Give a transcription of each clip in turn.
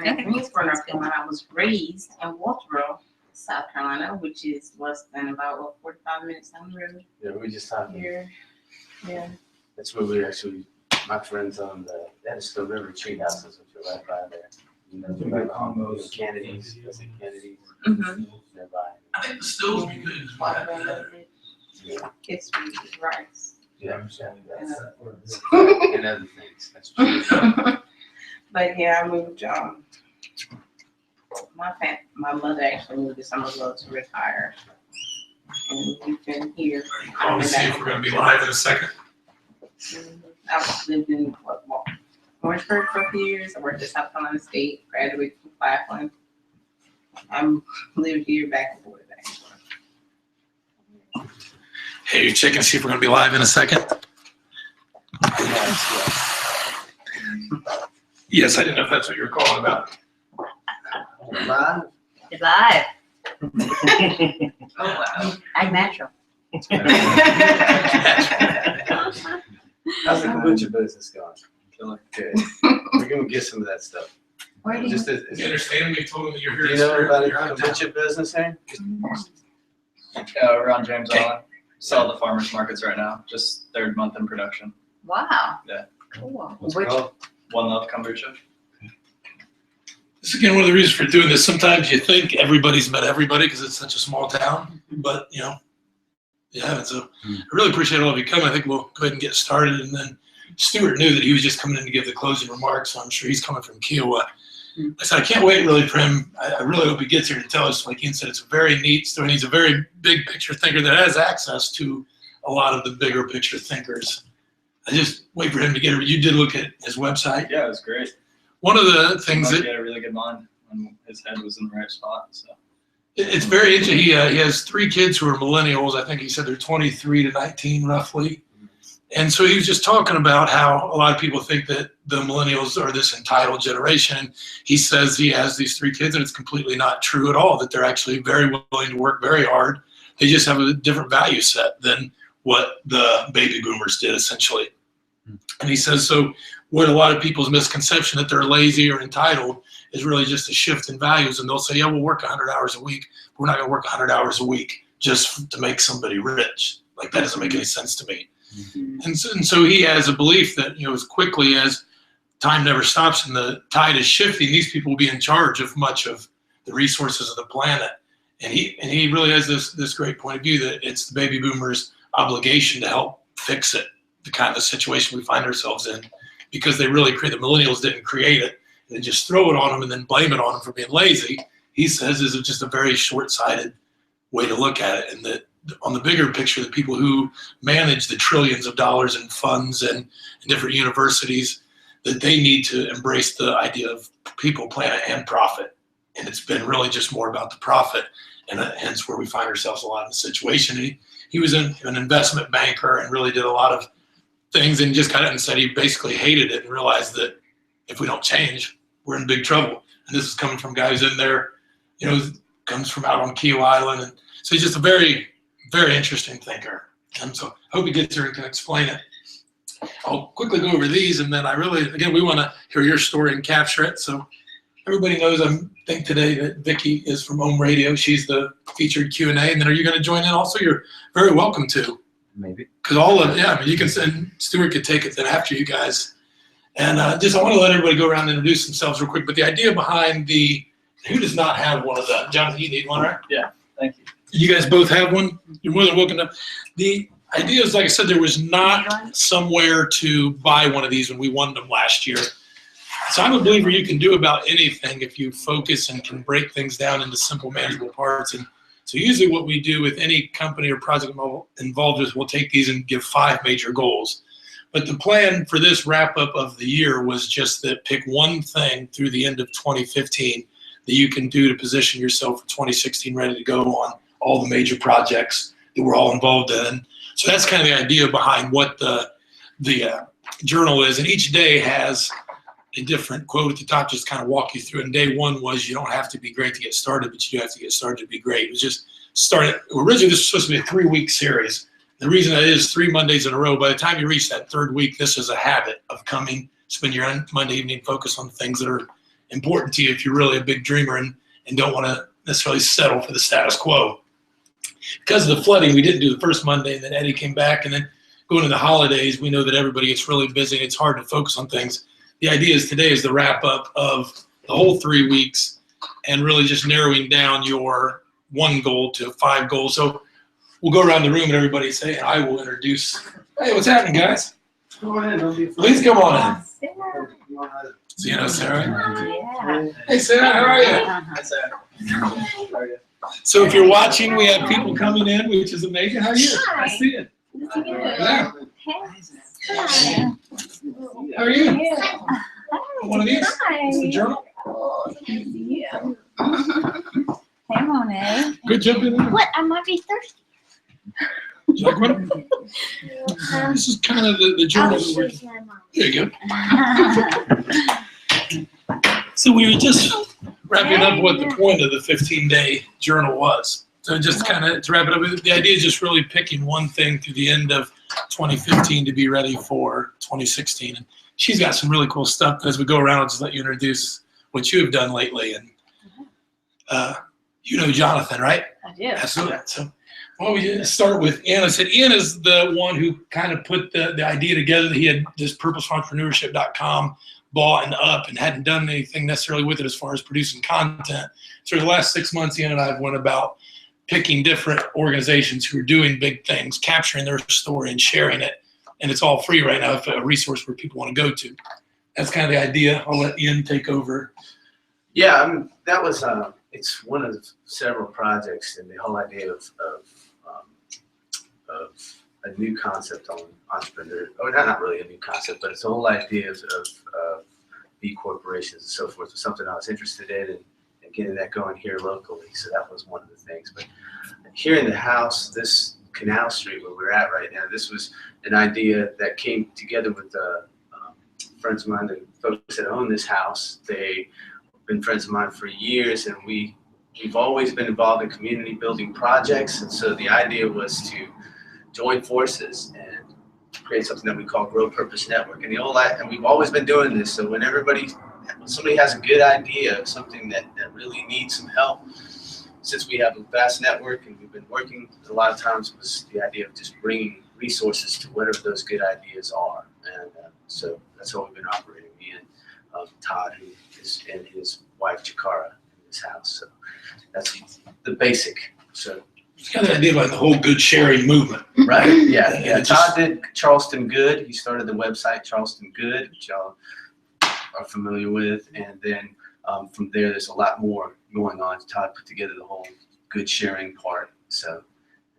in Greensboro, North Carolina. I was raised in Walterboro, South Carolina, which is less than about 45 minutes down the road. Yeah, we just talking. Here. Yeah. That's where we actually, my friends on that's the River Tree Houses, which are right by there. You know, they're right behind Kennedy's, was it Kennedy's? Mm-hmm. Nearby. I think the stills be good as well. Yeah. It's rice. Yeah, and other things. That's true. But yeah, I moved. My mother actually moved to Somerville to retire, and we've been here. I'll see if we're gonna be live in a second. I've lived in Orangeburg for a few years. I worked at South Carolina State, graduated from Claflin. I'm lived here back and forth. Hey, you're checking to see if we're gonna be live in a second? Yes, I didn't know if that's what you were calling about. Live? It's live. Oh wow. I'm natural. How's the kombucha business going? Feeling good. We're gonna get some of that stuff. Where do you? Just You understand me? You told me that you're here. do you to know Stuart, about the you're out of town. kombucha business here? Yeah, we're on James Okay. Island. Sell the farmers markets right now. Just third month in production. Wow. Yeah. Cool. What's it Which, called? One Love Kombucha. This is again one of the reasons for doing this. Sometimes you think everybody's met everybody because it's such a small town, but you know, you haven't. So I really appreciate all of you coming. I think we'll go ahead and get started. And then Stuart knew that he was just coming in to give the closing remarks, so I'm sure he's coming from Kiowa. I said, I can't wait really for him. I really hope he gets here to tell us, like Ian said, it's a very neat story. He's a very big picture thinker that has access to a lot of the bigger picture thinkers. I just wait for him to get here. You did look at his website. Yeah, it was great. One of the things He that had a really good mind when his head was in the right spot. So it's very interesting. He has 3 kids who are millennials. I think he said they're 23 to 19 roughly. And so he was just talking about how a lot of people think that the millennials are this entitled generation. He says he has these 3 kids and it's completely not true at all, that they're actually very willing to work very hard. They just have a different value set than what the baby boomers did essentially. And he says, so what a lot of people's misconception that they're lazy or entitled is really just a shift in values. And they'll say, yeah, we'll work 100 hours a week. But we're not gonna work 100 hours a week just to make somebody rich. Like that doesn't make any sense to me. And so he has a belief that, you know, as quickly as time never stops and the tide is shifting, these people will be in charge of much of the resources of the planet. And he really has this great point of view that it's the baby boomers' obligation to help fix it, the kind of situation we find ourselves in, because they really the millennials didn't create it. They just throw it on them and then blame it on them for being lazy. He says is just a very short-sighted way to look at it, and that on the bigger picture, the people who manage the trillions of dollars in funds and different universities, that they need to embrace the idea of people, planet, and profit. And it's been really just more about the profit, and hence where we find ourselves a lot in the situation. He was an investment banker and really did a lot of things, and just got it and said he basically hated it and realized that if we don't change, we're in big trouble. And this is coming from guys in there, you know, comes from out on Kiowa Island. And so he's just a very, very interesting thinker. And so I hope he gets here and can explain it. I'll quickly go over these, and then again, we want to hear your story and capture it. So everybody knows, I think today that Vikki is from Ohm Radio. She's the featured Q&A. And then are you going to join in also? You're very welcome to. Maybe. Because I mean, you can send, Stuart could take it then after you guys. And I want to let everybody go around and introduce themselves real quick. But the idea behind who does not have one of the, Jonathan, you need one, right? yeah, thank you. You guys both have one? You're more than welcome to. The idea is, like I said, there was not somewhere to buy one of these when we won them last year. So I'm a believer you can do about anything if you focus and can break things down into simple, manageable parts. And so usually what we do with any company or project involved is we'll take these and give 5 major goals. But the plan for this wrap up of the year was just that pick one thing through the end of 2015 that you can do to position yourself for 2016 ready to go on all the major projects that we're all involved in. So that's kind of the idea behind what the journal is. And each day has a different quote at the top, just kind of walk you through. And day 1 was, you don't have to be great to get started, but you do have to get started to be great. It was just started. Originally, this was supposed to be a 3-week series. The reason that is 3 Mondays in a row. By the time you reach that 3rd week, this is a habit of coming, spend your Monday evening, focus on things that are important to you if you're really a big dreamer and don't want to necessarily settle for the status quo. Because of the flooding, we didn't do the first Monday, and then Eddie came back, and then going into the holidays, we know that everybody gets really busy and it's hard to focus on things. The idea is today is the wrap up of the whole 3 weeks and really just narrowing down your one goal to 5 goals. So we'll go around the room and everybody say, and I will introduce, hey, what's happening, guys? Come on in, don't be afraid. Please come on in. Sarah. So, you know, Sarah. Yeah. Hey, Sarah, how are you? Hi, Sarah. How are you? So if you're watching, we have people coming in, which is amazing. How are you? Hi. I see it. Good to see you. Yeah. Hi. How are you? Hi. One of these? Hi. It's the journal. Oh, so good to see you. Hey, Monet. Good jumping in. What? I might be thirsty. Would you like one? This is kind of the journal that we're. my mom. There you go. So we were just wrapping up what the point of the 15-day journal was. So just kind of to wrap it up, the idea is just really picking one thing through the end of 2015 to be ready for 2016. And she's got some really cool stuff. As we go around, I'll just let you introduce what you have done lately. And you know Jonathan, right? I do. Absolutely. So why don't we start with Ian? I said Ian is the one who kind of put the idea together. He had this purposefulentrepreneurship.com bought and up and hadn't done anything necessarily with it as far as producing content. So the last 6 months, Ian and I went about picking different organizations who are doing big things, capturing their story and sharing it. And it's all free right now, if a resource where people want to go to. That's kind of the idea. I'll let Ian take over. Yeah, I mean, that was it's one of several projects, and the whole idea of a new concept on entrepreneur, or not really a new concept, but it's the whole idea of B corporations and so forth was something I was interested in and getting that going here locally. So that was one of the things. But here in the house, this Canal Street where we're at right now, this was an idea that came together with friends of mine, the folks that own this house. They've been friends of mine for years, and we've always been involved in community building projects. And so the idea was to join forces and create something that we call Grow Purpose Network. And we've always been doing this. So when somebody has a good idea of something that really needs some help, since we have a vast network and we've been working, a lot of times was the idea of just bringing resources to whatever those good ideas are. And so that's how we've been operating. Me and Todd, who is, and his wife Jakara in this house. So that's the basic. So It's kind of the idea about the whole good sharing movement. right, yeah. And it Todd did Charleston Good. He started the website Charleston Good, which y'all are familiar with, and then from there, there's a lot more going on. Todd put together the whole good sharing part, so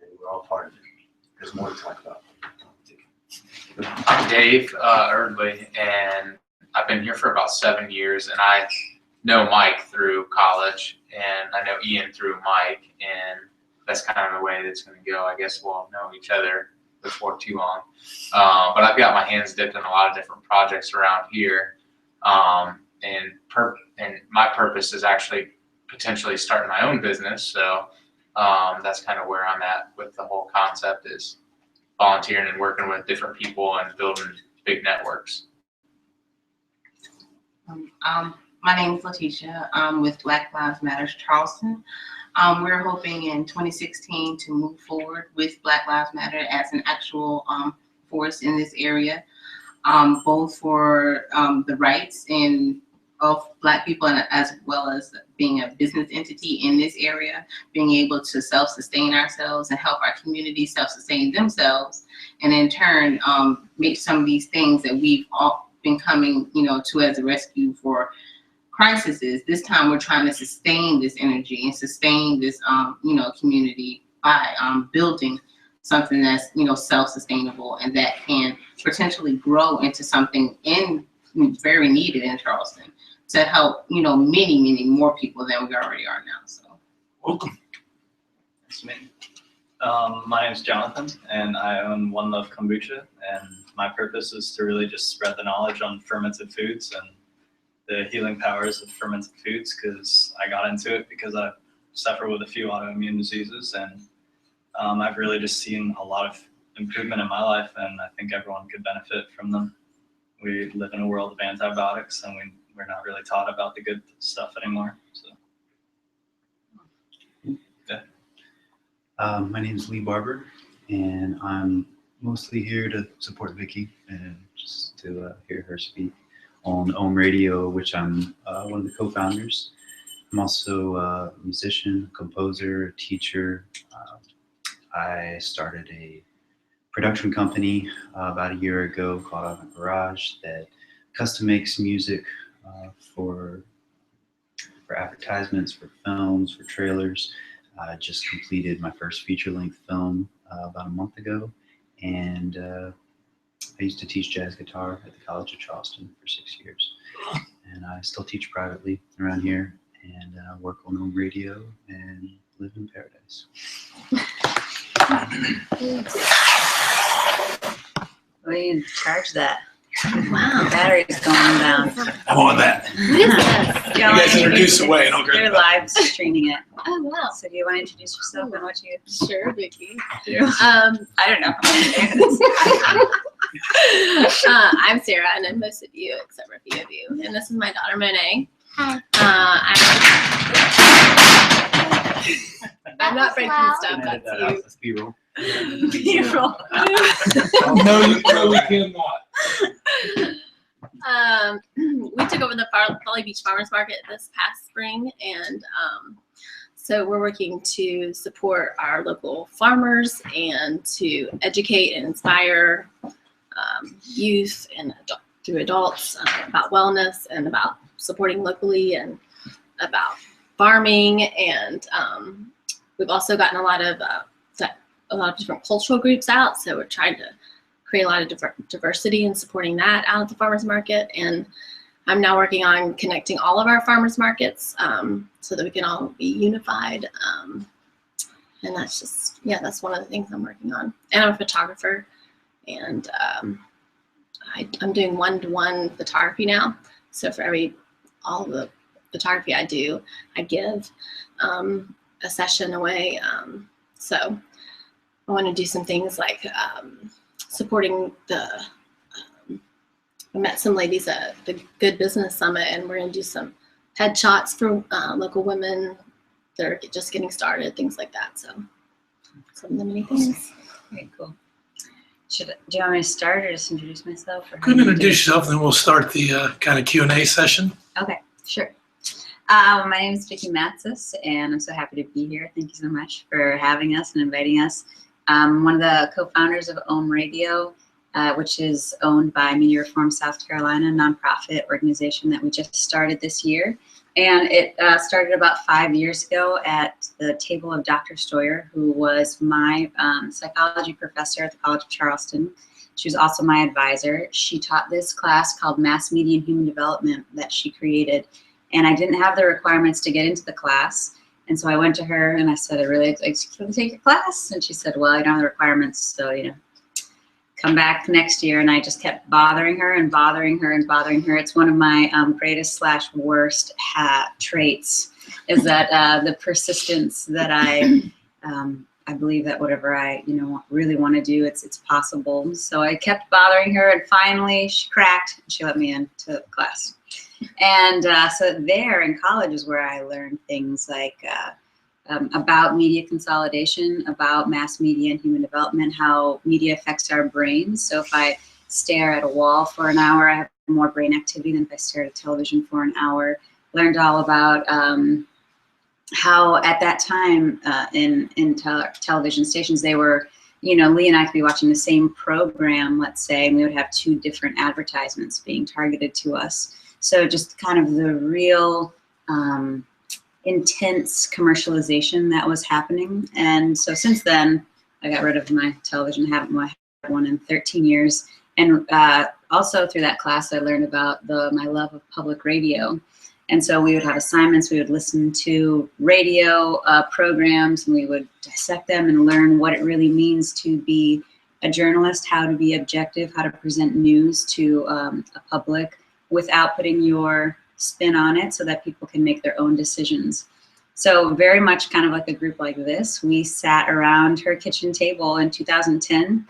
and we're all part of it. There's more to talk about. I'm Dave Erdley, and I've been here for about 7 years, and I know Mike through college, and I know Ian through Mike, and that's kind of the way that's going to go. I guess we'll know each other before too long. But I've got my hands dipped in a lot of different projects around here, and my purpose is actually potentially starting my own business. So that's kind of where I'm at with the whole concept, is volunteering and working with different people and building big networks. My name is Letitia. I'm with Black Lives Matter Charleston. We're hoping in 2016 to move forward with Black Lives Matter as an actual force in this area, both for the rights of Black people and as well as being a business entity in this area, being able to self-sustain ourselves and help our community self-sustain themselves, and in turn make some of these things that we've all been coming, to as a rescue for crises. This time we're trying to sustain this energy and sustain this, community by building something that's, self-sustainable and that can potentially grow into something very needed in Charleston to help, many, many more people than we already are now. So, Welcome. That's me. My name's Jonathan, and I own One Love Kombucha, and my purpose is to really just spread the knowledge on fermented foods and the healing powers of fermented foods, because I got into it because I suffer with a few autoimmune diseases, and I've really just seen a lot of improvement in my life, and I think everyone could benefit from them. We live in a world of antibiotics, and we we're not really taught about the good stuff anymore. So. My name is Lee Barber, and I'm mostly here to support Vikki and just to hear her speak on Ohm Radio, which I'm one of the co-founders. I'm also a musician, composer, teacher. I started a production company about a year ago called Out in the Garage that custom makes music for advertisements, for films, for trailers. I just completed my first feature-length film about a month ago, and I used to teach jazz guitar at the College of Charleston for 6 years, and I still teach privately around here, and work on home radio and live in paradise. We need to charge that. Wow. The battery's going down. I'm on that. What is this? You guys introduce away and I'll grab They're it back. live streaming it. Oh, wow. So do you want to introduce yourself and what you Sure, Vikki. do? I don't know. I'm Sarah, and I know most of you, except for a few of you. And this is my daughter, Monet. Hi. I'm not breaking stuff. Edit that That's out. you. That's B-roll. Beautiful. No, we cannot. We took over the Folly Beach Farmers Market this past spring, and so we're working to support our local farmers and to educate and inspire youth and through adults about wellness and about supporting locally and about farming. And we've also gotten a lot of different cultural groups out, so we're trying to create a lot of diversity and supporting that out at the farmers market. And I'm now working on connecting all of our farmers markets so that we can all be unified. And that's just, that's one of the things I'm working on. And I'm a photographer, and I'm doing one-to-one photography now. So for all of the photography I do, I give a session away. So I want to do some things like supporting I met some ladies at the Good Business Summit, and we're going to do some headshots for local women that are just getting started, things like that. So some of the many things. Okay, cool. Do you want me to start or just introduce myself? Or Go ahead and introduce yourself, and then we'll start the kind of Q&A session. Okay, sure. My name is Vikki Matsis, and I'm so happy to be here. Thank you so much for having us and inviting us. I'm one of the co-founders of Ohm Radio, which is owned by Media Reform South Carolina, a nonprofit organization that we just started this year. And it started about 5 years ago at the table of Dr. Stuart, who was my psychology professor at the College of Charleston. She was also my advisor. She taught this class called Mass Media and Human Development that she created. And I didn't have the requirements to get into the class. And so I went to her and I said, I really like to take your class. And she said, well, I don't have the requirements, so, come back next year. And I just kept bothering her and bothering her and bothering her. It's one of my greatest/worst traits, is that the persistence that I believe that whatever I really want to do, it's possible. So I kept bothering her, and finally she cracked and she let me into class. And so there in college is where I learned things like about media consolidation, about mass media and human development, how media affects our brains. So if I stare at a wall for an hour, I have more brain activity than if I stare at television for an hour. Learned all about how at that time in television stations, they were, Lee and I could be watching the same program, let's say, and we would have 2 different advertisements being targeted to us. So just kind of the real intense commercialization that was happening. And so since then, I got rid of my television. I haven't had one in 13 years. And also through that class, I learned about my love of public radio. And so we would have assignments. We would listen to radio programs, and we would dissect them and learn what it really means to be a journalist, how to be objective, how to present news to a public without putting your spin on it, so that people can make their own decisions. So very much kind of like a group like this, we sat around her kitchen table in 2010.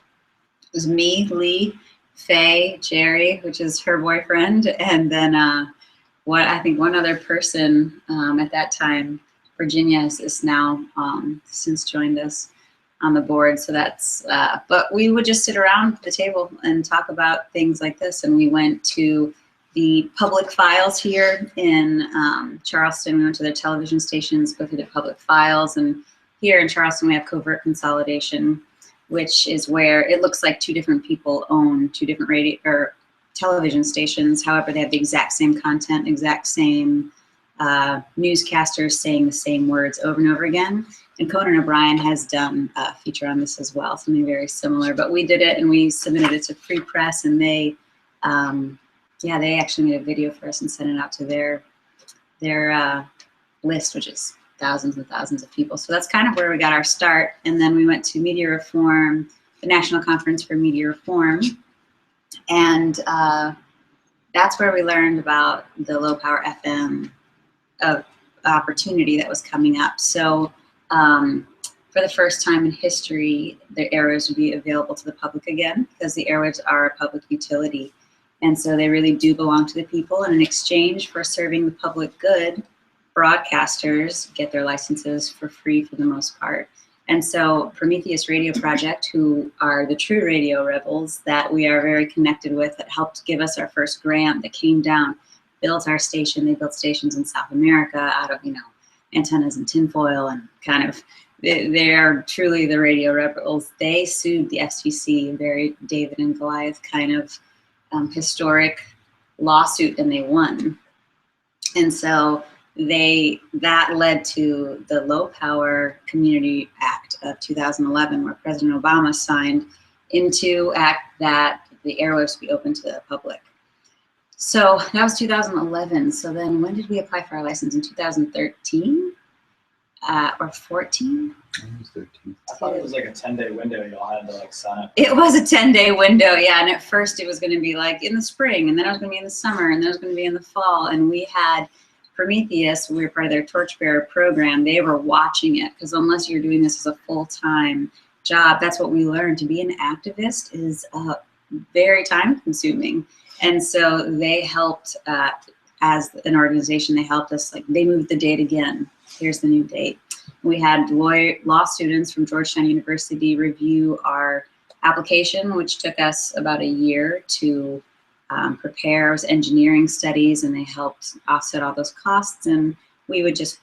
It was me, Lee, Faye, Jerry, which is her boyfriend, and then I think one other person at that time, Virginia, is now since joined us on the board. So that's, but we would just sit around the table and talk about things like this. And we went to the public files here in Charleston. We went to their television stations, go through the public files. And here in Charleston, we have covert consolidation, which is where it looks like two different people own two different radio or television stations. However, they have the exact same content, exact same newscasters saying the same words over and over again. And Conan O'Brien has done a feature on this as well, something very similar. But we did it and we submitted it to Free Press, and they, they actually made a video for us and sent it out to their list, which is thousands and thousands of people. So that's kind of where we got our start. And then we went to Media Reform, the National Conference for Media Reform. And that's where we learned about the low power FM opportunity that was coming up. So for the first time in history, the airwaves would be available to the public again, because the airwaves are a public utility. And so they really do belong to the people. And in exchange for serving the public good, broadcasters get their licenses for free for the most part. And so Prometheus Radio Project, who are the true radio rebels that we are very connected with, that helped give us our first grant, that came down, built our station. They built stations in South America out of, antennas and tinfoil, and kind of, they are truly the radio rebels. They sued the FCC, a very David and Goliath kind of historic lawsuit, and they won. And so that led to the Low Power Community Act of 2011, where President Obama signed into act that the airwaves be open to the public. So that was 2011. So then when did we apply for our license? In 2013 or 14? It was 13. I thought it was like a 10-day window y'all had to like sign up. It was a 10-day window, yeah. And at first it was going to be like in the spring, and then it was going to be in the summer, and then it was going to be in the fall. And we had Prometheus, we were part of their Torchbearer program. They were watching it, because unless you're doing this as a full-time job, that's what we learned. To be an activist is very time-consuming. And so they helped, as an organization, they helped us, like, they moved the date again. Here's the new date. We had law students from Georgetown University review our application, which took us about a year to prepare. It was engineering studies, and they helped offset all those costs. And we would just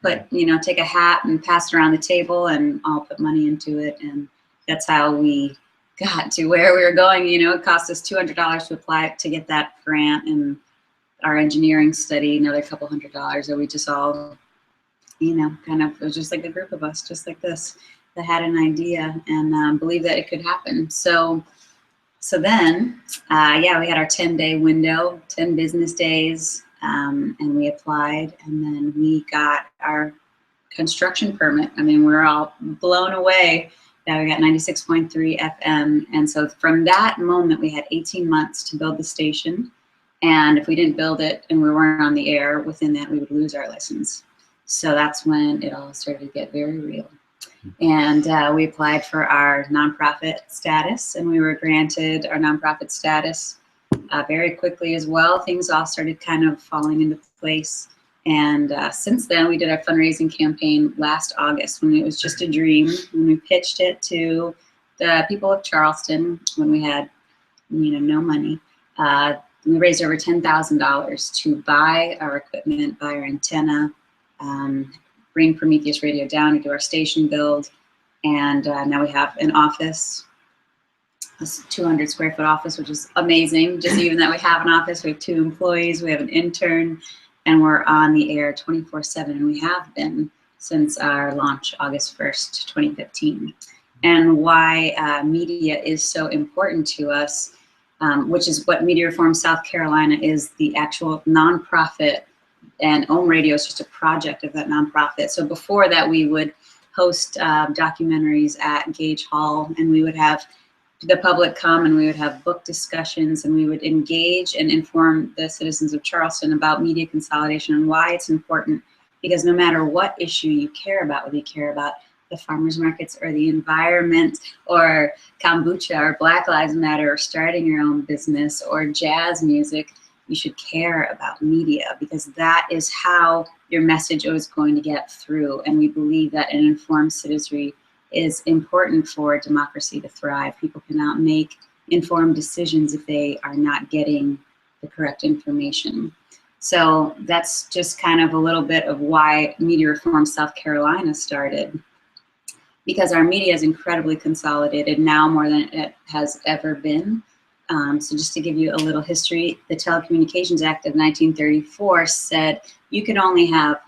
take a hat and pass it around the table, and all put money into it. And that's how we got to where we were going. It cost us $200 to apply to get that grant, and our engineering study, another couple $100. So we just all, kind of, it was just like a group of us, just like this, that had an idea and believed that it could happen. So then, we had our 10-day window, 10 business days, and we applied, and then we got our construction permit. I mean, we're all blown away that we got 96.3 FM. And so from that moment, we had 18 months to build the station. And if we didn't build it and we weren't on the air within that, we would lose our license. So that's when it all started to get very real. And we applied for our nonprofit status, and we were granted our nonprofit status very quickly as well. Things all started kind of falling into place. And since then, we did our fundraising campaign last August, when it was just a dream, when we pitched it to the people of Charleston, when we had, no money. We raised over $10,000 to buy our equipment, buy our antenna, bring Prometheus Radio down and do our station build. And now we have an office, a 200 square foot office, which is amazing. Just even that we have an office, we have 2 employees, we have an intern, and we're on the air 24/7, and we have been since our launch, August 1st, 2015. And why media is so important to us, which is what Media Reform South Carolina is, the actual nonprofit, and Ohm Radio is just a project of that nonprofit. So before that, we would host documentaries at Gage Hall, and we would have the public come, and we would have book discussions, and we would engage and inform the citizens of Charleston about media consolidation and why it's important. Because no matter what issue you care about, whether you care about the farmers markets or the environment or kombucha or Black Lives Matter or starting your own business or jazz music, you should care about media, because that is how your message is going to get through. And we believe that an informed citizenry is important for democracy to thrive. People cannot make informed decisions if they are not getting the correct information. So that's just kind of a little bit of why Media Reform South Carolina started, because our media is incredibly consolidated now more than it has ever been. So just to give you a little history, the Telecommunications Act of 1934 said you could only have,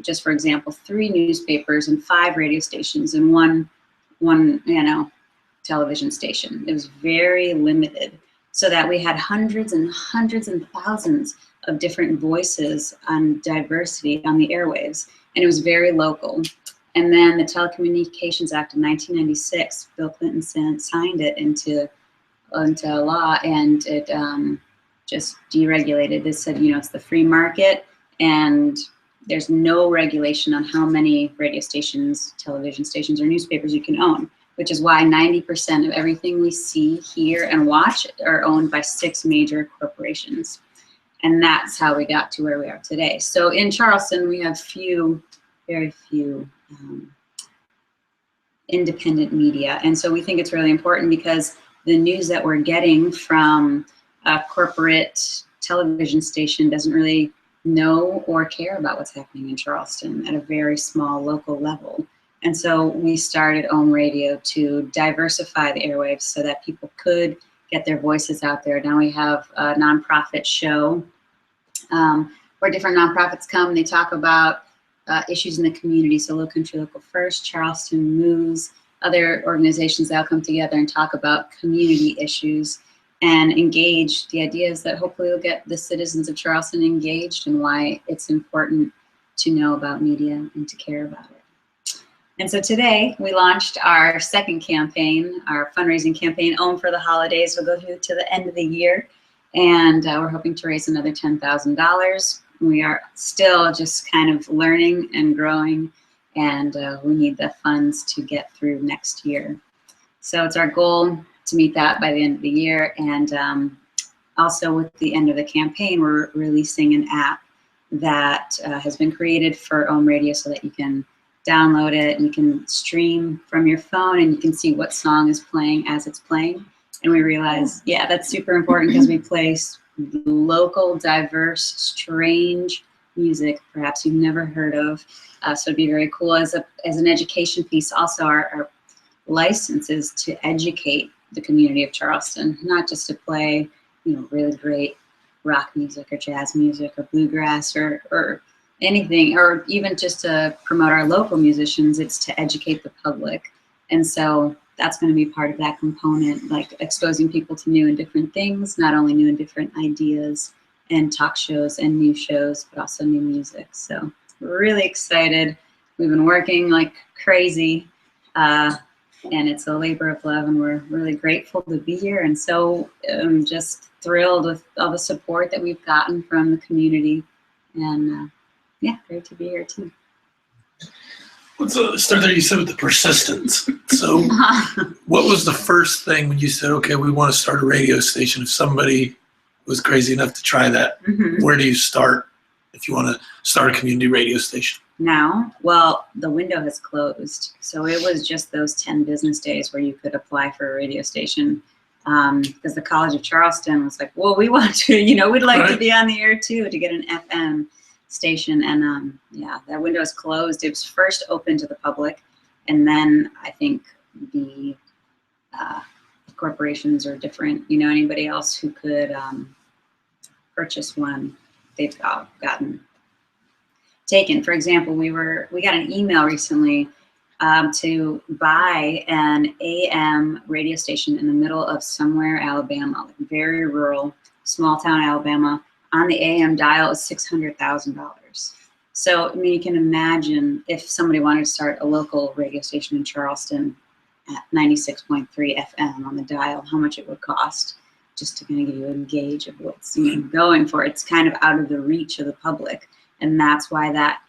just for example, 3 newspapers and 5 radio stations and one television station. It was very limited, so that we had hundreds and hundreds and thousands of different voices on diversity on the airwaves, and it was very local. And then the Telecommunications Act of 1996, Bill Clinton signed it into law, and it just deregulated. It said, it's the free market, and there's no regulation on how many radio stations, television stations, or newspapers you can own, which is why 90% of everything we see, hear, and watch are owned by 6 major corporations. And that's how we got to where we are today. So in Charleston, we have very few independent media. And so we think it's really important, because the news that we're getting from a corporate television station doesn't really know or care about what's happening in Charleston at a very small local level. And so we started Ohm Radio to diversify the airwaves so that people could get their voices out there. Now we have a nonprofit show where different nonprofits come and they talk about issues in the community. So Low Country Local First, Charleston Moves, other organizations that'll come together and talk about community issues and engage. The idea is that hopefully we'll get the citizens of Charleston engaged in why it's important to know about media and to care about it. And so today we launched our second campaign, our fundraising campaign, Ohm for the Holidays. We'll go through to the end of the year, and we're hoping to raise another $10,000. We are still just kind of learning and growing, and we need the funds to get through next year. So it's our goal to meet that by the end of the year. And also with the end of the campaign, we're releasing an app that has been created for Ohm Radio so that you can download it, and you can stream from your phone, and you can see what song is playing as it's playing. And we realized, yeah, that's super important, because we play local, diverse, strange music perhaps you've never heard of. So it'd be very cool as an education piece. Also, our license is to educate the community of Charleston, not just to play, really great rock music or jazz music or bluegrass or anything, or even just to promote our local musicians. It's to educate the public. And so that's going to be part of that component, like exposing people to new and different things, not only new and different ideas and talk shows and new shows, but also new music. So we're really excited. We've been working like crazy, and it's a labor of love, and we're really grateful to be here. And so I'm just thrilled with all the support that we've gotten from the community, and yeah, great to be here too. Let's start there. You said with the persistence. So what was the first thing when you said, okay, we want to start a radio station? If somebody was crazy enough to try that, where do you start if you want to start a community radio station? Now, well, the window has closed. So it was just those 10 business days where you could apply for a radio station, because the College of Charleston was like, well, we want to, we'd like to be on the air too, to get an FM station. And yeah, that window is closed. It was first open to the public, and then I think the corporations are different. Anybody else who could purchase one, they've gotten taken. For example, we got an email recently to buy an AM radio station in the middle of somewhere, Alabama, like very rural, small town Alabama. On the AM dial is $600,000. So, you can imagine if somebody wanted to start a local radio station in Charleston at 96.3 FM on the dial, how much it would cost, just to kind of give you a gauge of what's going for. It's kind of out of the reach of the public. And that's why that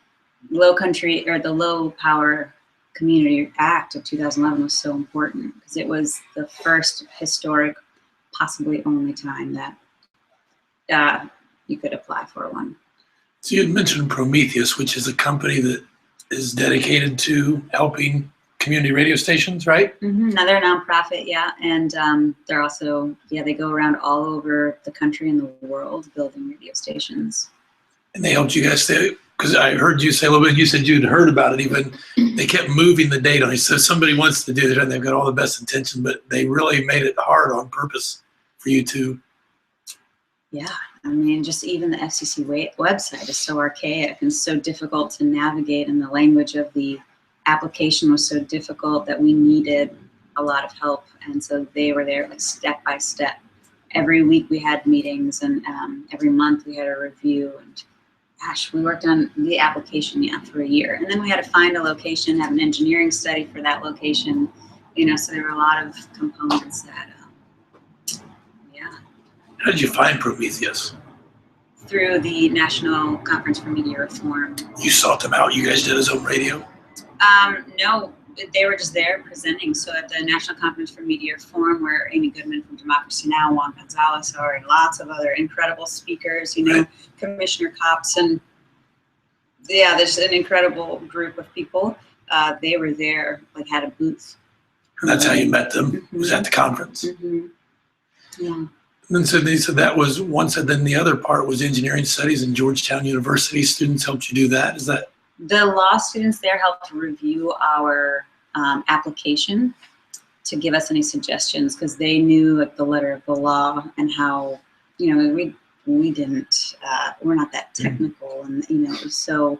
Low Country, or the Low Power Community Act of 2011 was so important, because it was the first historic, possibly only time that you could apply for one. So you had mentioned Prometheus, which is a company that is dedicated to helping community radio stations, right? Another nonprofit, yeah, and they're also, they go around all over the country and the world building radio stations. And they helped you guys stay, because I heard you say a little bit, you said you'd heard about it even, they kept moving the date on it. So somebody wants to do it and they've got all the best intentions, but they really made it hard on purpose for you to. Yeah, I mean, just even the FCC website is so archaic and so difficult to navigate, and the language of the application was so difficult that we needed a lot of help. And so they were there like step by step. Every week we had meetings, and every month we had a review. And gosh, we worked on the application, for a year. And then we had to find a location, have an engineering study for that location. So there were a lot of components that, How did you find Prometheus? Through the National Conference for Media Reform. You sought them out, you guys did his own radio? No, they were just there presenting. So at the National Conference for Media Reform, where Amy Goodman from Democracy Now!, Juan Gonzalez are, and lots of other incredible speakers, Right. Commissioner Copps, and there's an incredible group of people. They were there, had a booth. And that's how you met them, was at the conference. Yeah. And so they said that was one said, then the other part was engineering studies, and Georgetown University students helped you do that. Is that? The law students there helped review our application to give us any suggestions, because they knew the letter of the law and how, we didn't, we're not that technical, and it was so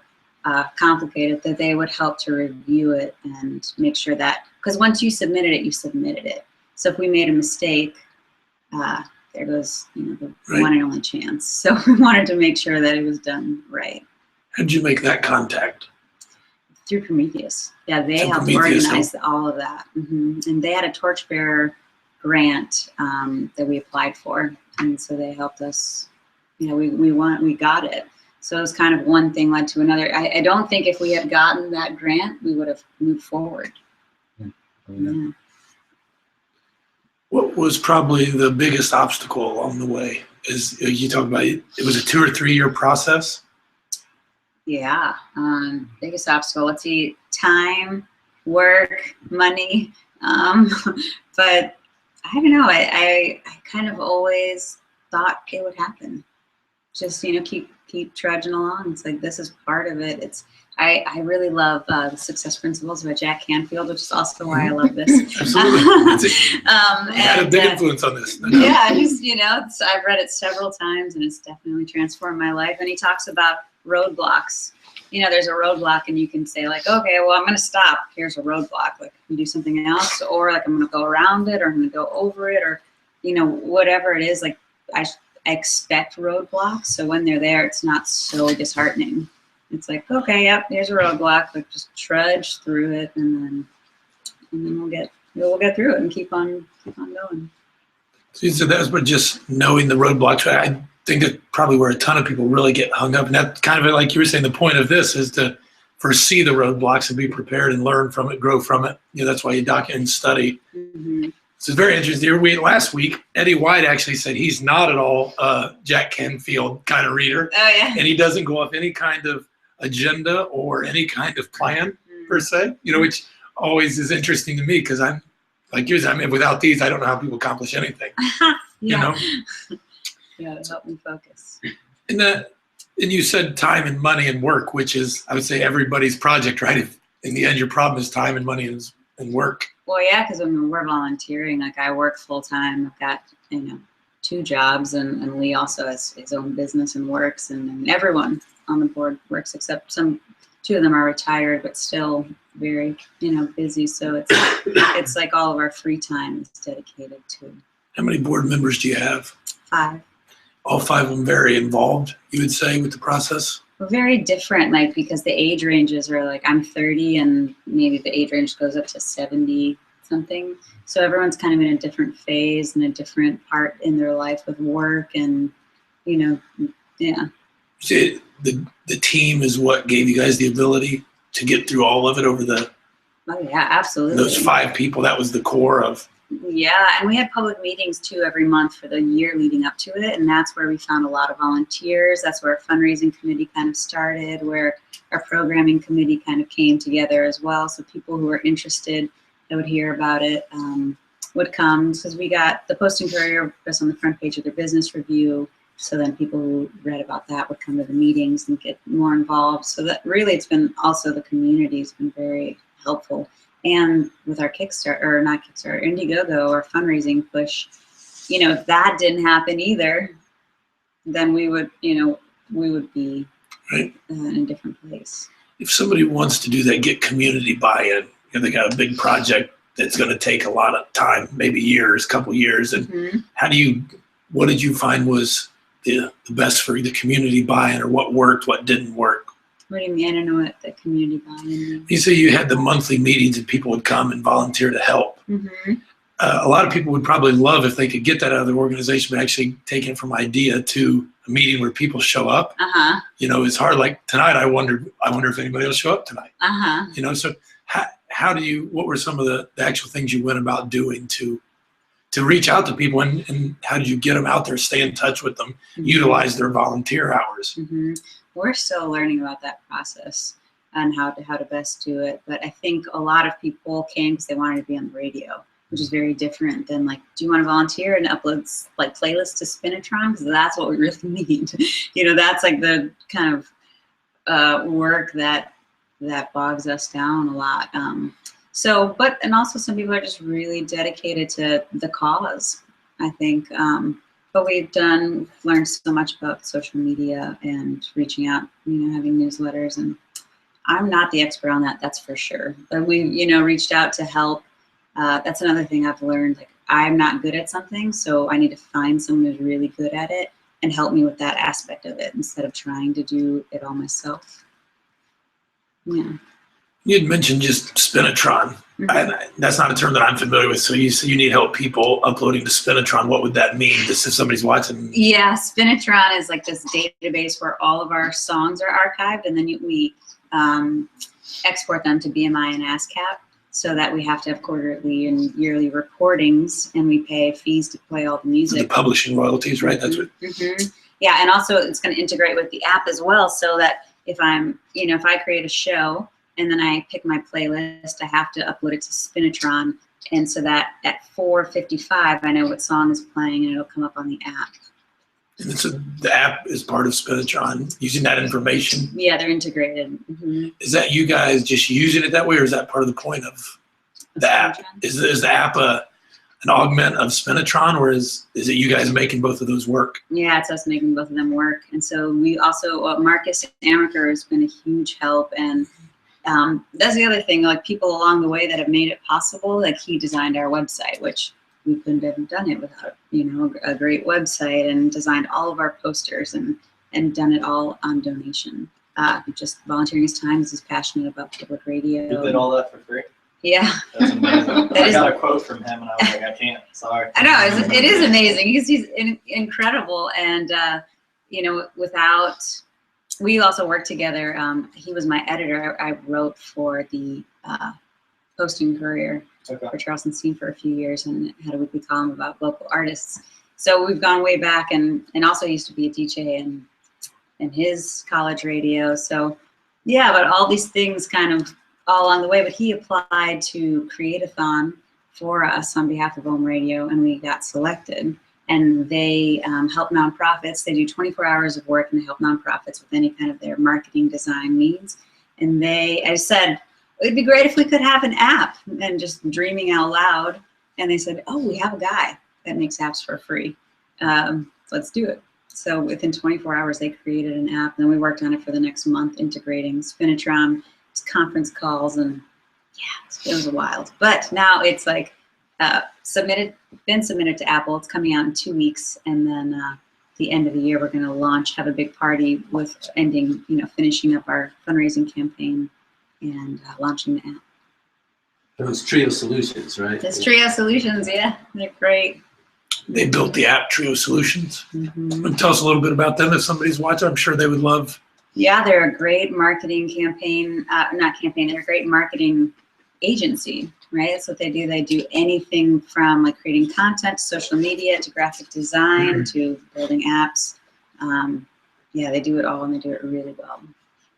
complicated that they would help to review it and make sure that, because once you submitted it, you submitted it. So if we made a mistake, there goes, the one and only chance. So we wanted to make sure that it was done right. How did you make that contact? Through Prometheus. Yeah, they Through helped Prometheus, organize all of that. And they had a torchbearer grant that we applied for. And so they helped us, we got it. So it was kind of one thing led to another. I don't think if we had gotten that grant, we would have moved forward. Yeah. What was probably the biggest obstacle along the way? Is you talk about it was a 2 or 3 year process? Yeah, biggest obstacle. Let's see, time, work, money. But I don't know. I kind of always thought it would happen. Just keep trudging along. It's like this is part of it. It's I really love the Success Principles by Jack Canfield, which is also why I love this. Absolutely. Had a big influence on this. Yeah, I've read it several times, and it's definitely transformed my life. And he talks about roadblocks. There's a roadblock, and you can say okay, well, I'm going to stop. Here's a roadblock. You do something else, or I'm going to go around it, or I'm going to go over it, or whatever it is. I expect roadblocks, so when they're there, it's not so disheartening. It's okay, yep, here's a roadblock. Just trudge through it, and then we'll get through it and keep on going. So you said that was just knowing the roadblocks. I think that's probably where a ton of people really get hung up, and that's kind of like you were saying. The point of this is to foresee the roadblocks and be prepared and learn from it, grow from it. That's why you document and study. So it's very interesting. Last week, Eddie White actually said he's not at all Jack Canfield kind of reader. Oh yeah. And he doesn't go off any kind of agenda or any kind of plan per se, which always is interesting to me, because I'm like yours. Without these, I don't know how people accomplish anything. Yeah, to help me focus. And you said time and money and work, which is, I would say, everybody's project, right? If in the end your problem is time and money and work. Well, yeah, because when we're volunteering, I work full time. I've got 2 jobs, and Lee also has his own business and works, and everyone on the board works except 2 of them are retired, but still very busy. So it's all of our free time is dedicated to. How many board members do you have? 5. All 5 of them very involved, you would say, with the process? We're very different, because the age ranges are I'm 30, and maybe the age range goes up to 70 something. So everyone's kind of in a different phase and a different part in their life with work, and yeah. See, the team is what gave you guys the ability to get through all of it over Oh yeah, absolutely. those 5 people. That was the core of Yeah, and we had public meetings too every month for the year leading up to it, and that's where we found a lot of volunteers. That's where our fundraising committee kind of started, where our programming committee kind of came together as well. So people who were interested that would hear about it would come, because we got the Post and Courier was on the front page of their business review. So then people who read about that would come to the meetings and get more involved. So that really, it's been also the community's been very helpful. And with our Kickstarter, or not Kickstarter, Indiegogo, our fundraising push, you know, if that didn't happen either, then we would, you know, we would be Right. in a different place. If somebody wants to do that, get community buy-in, and they got a big project that's going to take a lot of time, maybe years, couple years, and what did you find was the best for the community buy-in, or what worked, what didn't work? What do you mean? I don't know what the community buy-in means. You say you had the monthly meetings and people would come and volunteer to help. A lot of people would probably love if they could get that out of their organization, but actually take it from idea to a meeting where people show up. You know, it's hard. Like tonight, I wonder if anybody will show up tonight. You know, so what were some of the actual things you went about doing to reach out to people, and how did you get them out there, stay in touch with them, utilize their volunteer hours? We're still learning about that process and how to best do it. But I think a lot of people came because they wanted to be on the radio, which is very different than like, do you want to volunteer and upload like playlists to Spinatron? Because that's what we really need. You know, that's like the kind of work that bogs us down a lot. And also some people are just really dedicated to the cause, I think. But we've learned so much about social media and reaching out, you know, having newsletters. And I'm not the expert on that, that's for sure. But we, you know, reached out to help. That's another thing I've learned. Like, I'm not good at something, so I need to find someone who's really good at it and help me with that aspect of it instead of trying to do it all myself. Yeah. You had mentioned just Spinatron. And that's not a term that I'm familiar with. So you say you need help people uploading to Spinatron. What would that mean? Just if somebody's watching? Yeah, Spinatron is like this database where all of our songs are archived, and then we export them to BMI and ASCAP, so that we have to have quarterly and yearly recordings, and we pay fees to play all the music. The publishing royalties, right? That's what. Yeah, and also it's going to integrate with the app as well, so that if I create a show and then I pick my playlist, I have to upload it to Spinatron, and so that at 4:55 I know what song is playing, and it'll come up on the app. And so the app is part of Spinatron, using that information? Yeah, they're integrated. Is that you guys just using it that way, or is that part of the point of the app? Is the app an augment of Spinatron, or is it you guys making both of those work? Yeah, it's us making both of them work. And so we also, Marcus Amaker has been a huge help, and that's the other thing, like people along the way that have made it possible. Like, he designed our website, which we couldn't have done it without, you know, a great website, and designed all of our posters and done it all on donation. Just volunteering his time, he's passionate about public radio. You did all that for free? Yeah. That's amazing. I got a quote from him and I was like, I can't, sorry. I know, it is amazing. He's incredible. And, you know, we also worked together. He was my editor. I wrote for the Post and Courier for Charleston Scene for a few years, and had a weekly column about local artists. So we've gone way back, and also used to be a DJ in his college radio. So yeah, but all these things kind of all along the way. But he applied to Create-a-thon for us on behalf of Home Radio, and we got selected. And they help nonprofits. They do 24 hours of work, and they help nonprofits with any kind of their marketing design needs. And I said, it'd be great if we could have an app, and just dreaming out loud. And they said, oh, we have a guy that makes apps for free. Let's do it. So within 24 hours, they created an app. And then we worked on it for the next month, integrating Spinatron, conference calls, and yeah, it was wild. But now it's like been submitted to Apple. It's coming out in 2 weeks. And then the end of the year, we're going to have a big party with finishing up our fundraising campaign and launching the app. Those Trio Solutions, right? It's Trio Solutions, yeah, they're great. They built the app Trio Solutions. Tell us a little bit about them. If somebody's watching, I'm sure they would love. Yeah, they're a great marketing campaign. They're a great marketing agency, right? That's what they do. They do anything from like creating content, to social media, to graphic design, to building apps. Yeah, they do it all, and they do it really well.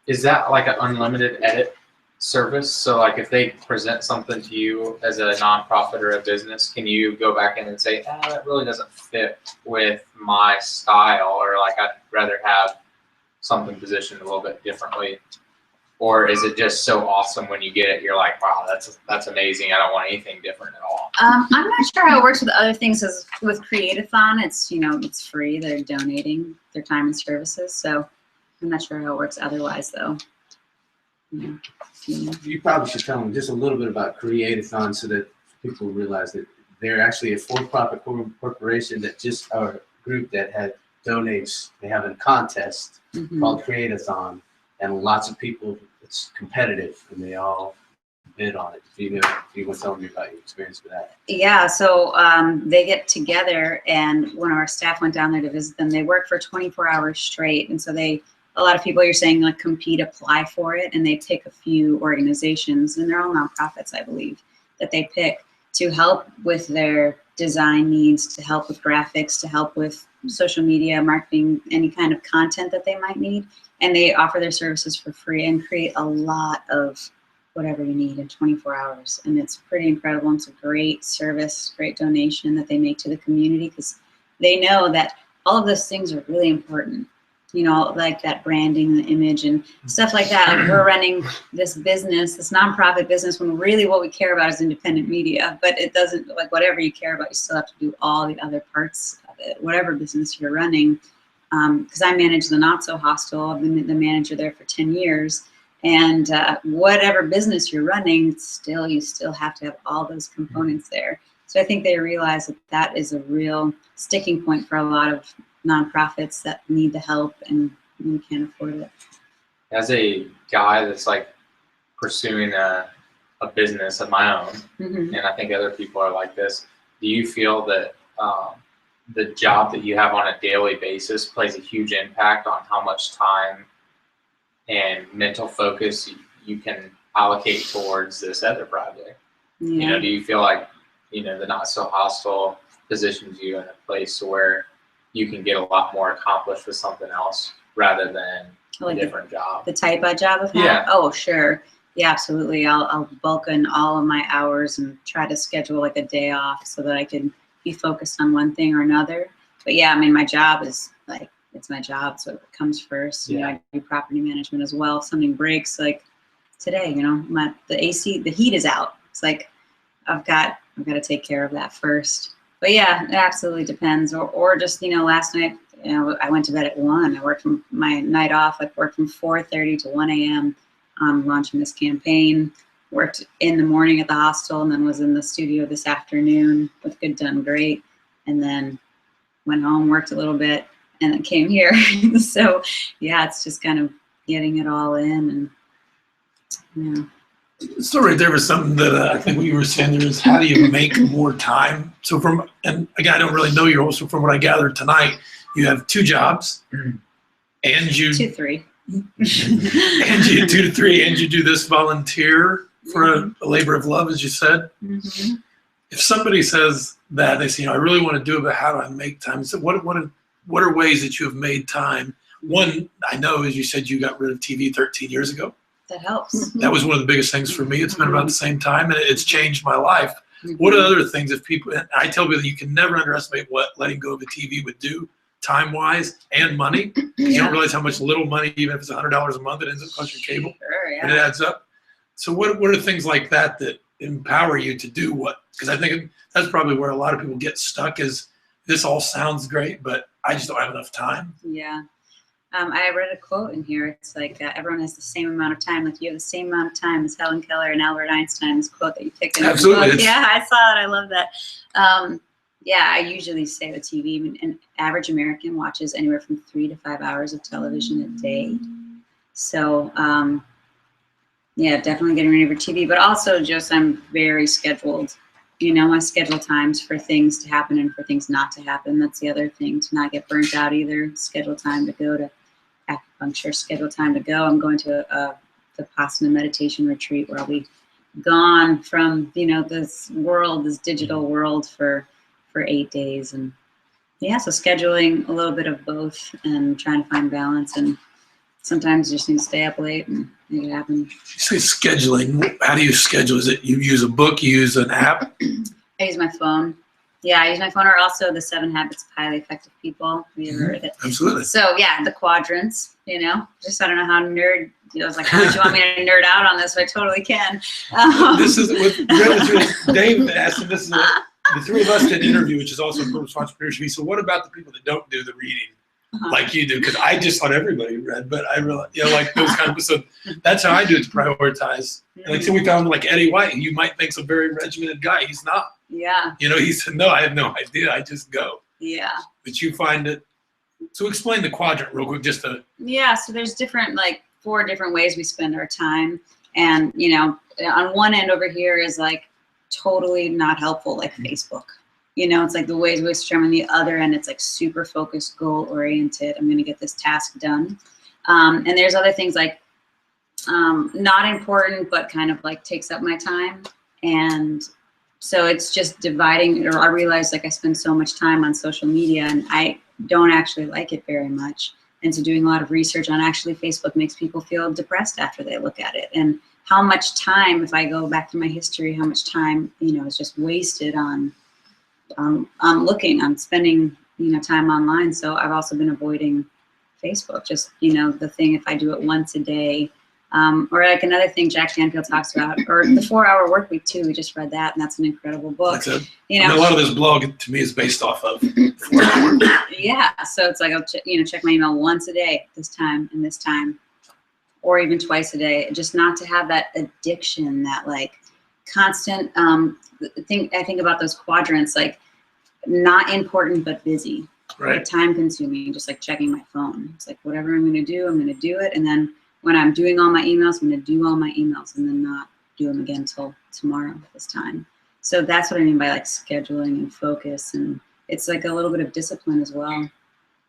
Is that like an unlimited edit service? So like if they present something to you as a nonprofit or a business, can you go back in and say, that really doesn't fit with my style, or like I'd rather have something positioned a little bit differently? Or is it just so awesome when you get it, you're like, wow, that's amazing. I don't want anything different at all. I'm not sure how it works with other things. As with Create-a-thon, it's, you know, it's free. They're donating their time and services. So I'm not sure how it works otherwise, though. Yeah. You probably should tell them just a little bit about Create-a-thon so that people realize that they're actually a for-profit corporation that just are a group that donates. They have a contest called Create-a-thon, and lots of people. It's competitive, and they all bid on it. You want to tell me about your experience with that? Yeah, so they get together, and one of our staff went down there to visit them. They work for 24 hours straight, and so a lot of people, you're saying, like, compete, apply for it, and they pick a few organizations, and they're all nonprofits, I believe, that they pick to help with their design needs, to help with graphics, to help with social media, marketing, any kind of content that they might need. And they offer their services for free and create a lot of whatever you need in 24 hours. And it's pretty incredible. It's a great service, great donation that they make to the community, because they know that all of those things are really important. You know, like that branding, the image, and stuff like that. Like, we're running this business, this nonprofit business, when really what we care about is independent media. But it doesn't, like, whatever you care about, you still have to do all the other parts of it, whatever business you're running. Because I manage the Not So Hostel. I've been the manager there for 10 years. And whatever business you're running, you still have to have all those components there. So I think they realize that that is a real sticking point for a lot of nonprofits that need the help and you can't afford it. As a guy that's like pursuing a business of my own, and I think other people are like this, do you feel that the job that you have on a daily basis plays a huge impact on how much time and mental focus you can allocate towards this other project? Yeah. You know, do you feel like, you know, the Not So Hostile positions you in a place where you can get a lot more accomplished with something else rather than like a different job? The type of job of that? Yeah. Oh, sure. Yeah, absolutely. I'll bulk in all of my hours and try to schedule like a day off so that I can be focused on one thing or another. But yeah, I mean, my job is like, it's my job, so it comes first. You know, I do property management as well. If something breaks, like today, you know, the heat is out. It's like I've got to take care of that first. But yeah, it absolutely depends. Or just, you know, last night, you know, I went to bed at 1. I worked from my night off, like worked from 4:30 to 1 a.m. Launching this campaign. Worked in the morning at the hostel, and then was in the studio this afternoon with Good Done Great, and then went home, worked a little bit, and then came here. So yeah, it's just kind of getting it all in, and yeah. So right there was something that I think what you were saying there is, how do you make more time? So and again, I don't really know you, so from what I gathered tonight, you have 2 jobs, and you 2, 3. and you 2 to 3, and you do this volunteer for a labor of love, as you said. If somebody says that, they say, you know, I really want to do it, but how do I make time? So what are ways that you have made time? One, I know, as you said, you got rid of TV 13 years ago. That helps. That was one of the biggest things for me. It's been about the same time, and it's changed my life. What are other things, if people, I tell people that you can never underestimate what letting go of a TV would do, time-wise and money. You don't realize how much little money, even if it's $100 a month, it ends up costing your cable. Sure, yeah. And it adds up. So what are things like that empower you to do what? Because I think that's probably where a lot of people get stuck, is this all sounds great, but I just don't have enough time. Yeah. I read a quote in here. It's like, everyone has the same amount of time. Like, you have the same amount of time as Helen Keller and Albert Einstein. This quote that you picked in the book. Yeah, I saw it. I love that. Yeah, I usually say with TV, an average American watches anywhere from 3 to 5 hours of television a day. So, yeah, definitely getting ready for TV. But also just, I'm very scheduled. You know, I schedule times for things to happen and for things not to happen. That's the other thing, to not get burnt out either. Schedule time to go to acupuncture, schedule time to go. I'm going to the Vipassana meditation retreat where I'll be gone from, you know, this world, this digital world for 8 days. And yeah, so scheduling a little bit of both and trying to find balance, and sometimes you just need to stay up late and make it happen. You say scheduling. How do you schedule? Is it you use a book, you use an app? I use my phone. Yeah, I use my phone, or also the 7 Habits of Highly Effective People. Have you ever read it? Absolutely. So yeah, the quadrans, you know, just I don't know how nerd, I was like, how much you want me to nerd out on this? But I totally can. This is what Dave asked, and this is what the three of us did an interview, which is also a purposeful entrepreneurship. He said, what about the people that don't do the reading like you do? Because I just thought everybody read, but I realized, you know, like those kind of, so that's how I do it to prioritize. And like, so we found like Eddie White, you might think's a very regimented guy. He's not. Yeah. You know, he said, no, I have no idea. I just go. Yeah. But you find it. So explain the quadrant real quick, just to. Yeah, so there's different, like 4 different ways we spend our time. And, you know, on one end over here is like totally not helpful, like Facebook. You know, it's like the ways we waste time. On the other end, it's like super focused, goal oriented. I'm going to get this task done. And there's other things like not important, but kind of like takes up my time. And so it's just dividing, or I realize like I spend so much time on social media and I don't actually like it very much. And so doing a lot of research on actually Facebook makes people feel depressed after they look at it. And how much time, if I go back to my history, how much time, you know, is just wasted on looking, on spending, you know, time online. So I've also been avoiding Facebook, just, you know, the thing, if I do it once a day, or like another thing Jack Canfield talks about, or the 4-Hour Work Week too. We just read that, and that's an incredible book. You know, a lot of this blog to me is based off of. Yeah, so it's like I'll check my email once a day, this time and this time, or even twice a day, just not to have that addiction, that like constant I think about those quadrants, like not important but busy, right? Like time consuming, just like checking my phone. It's like whatever I'm going to do, I'm going to do it, and then when I'm doing all my emails, I'm going to do all my emails and then not do them again until tomorrow this time. So that's what I mean by like scheduling and focus, and it's like a little bit of discipline as well.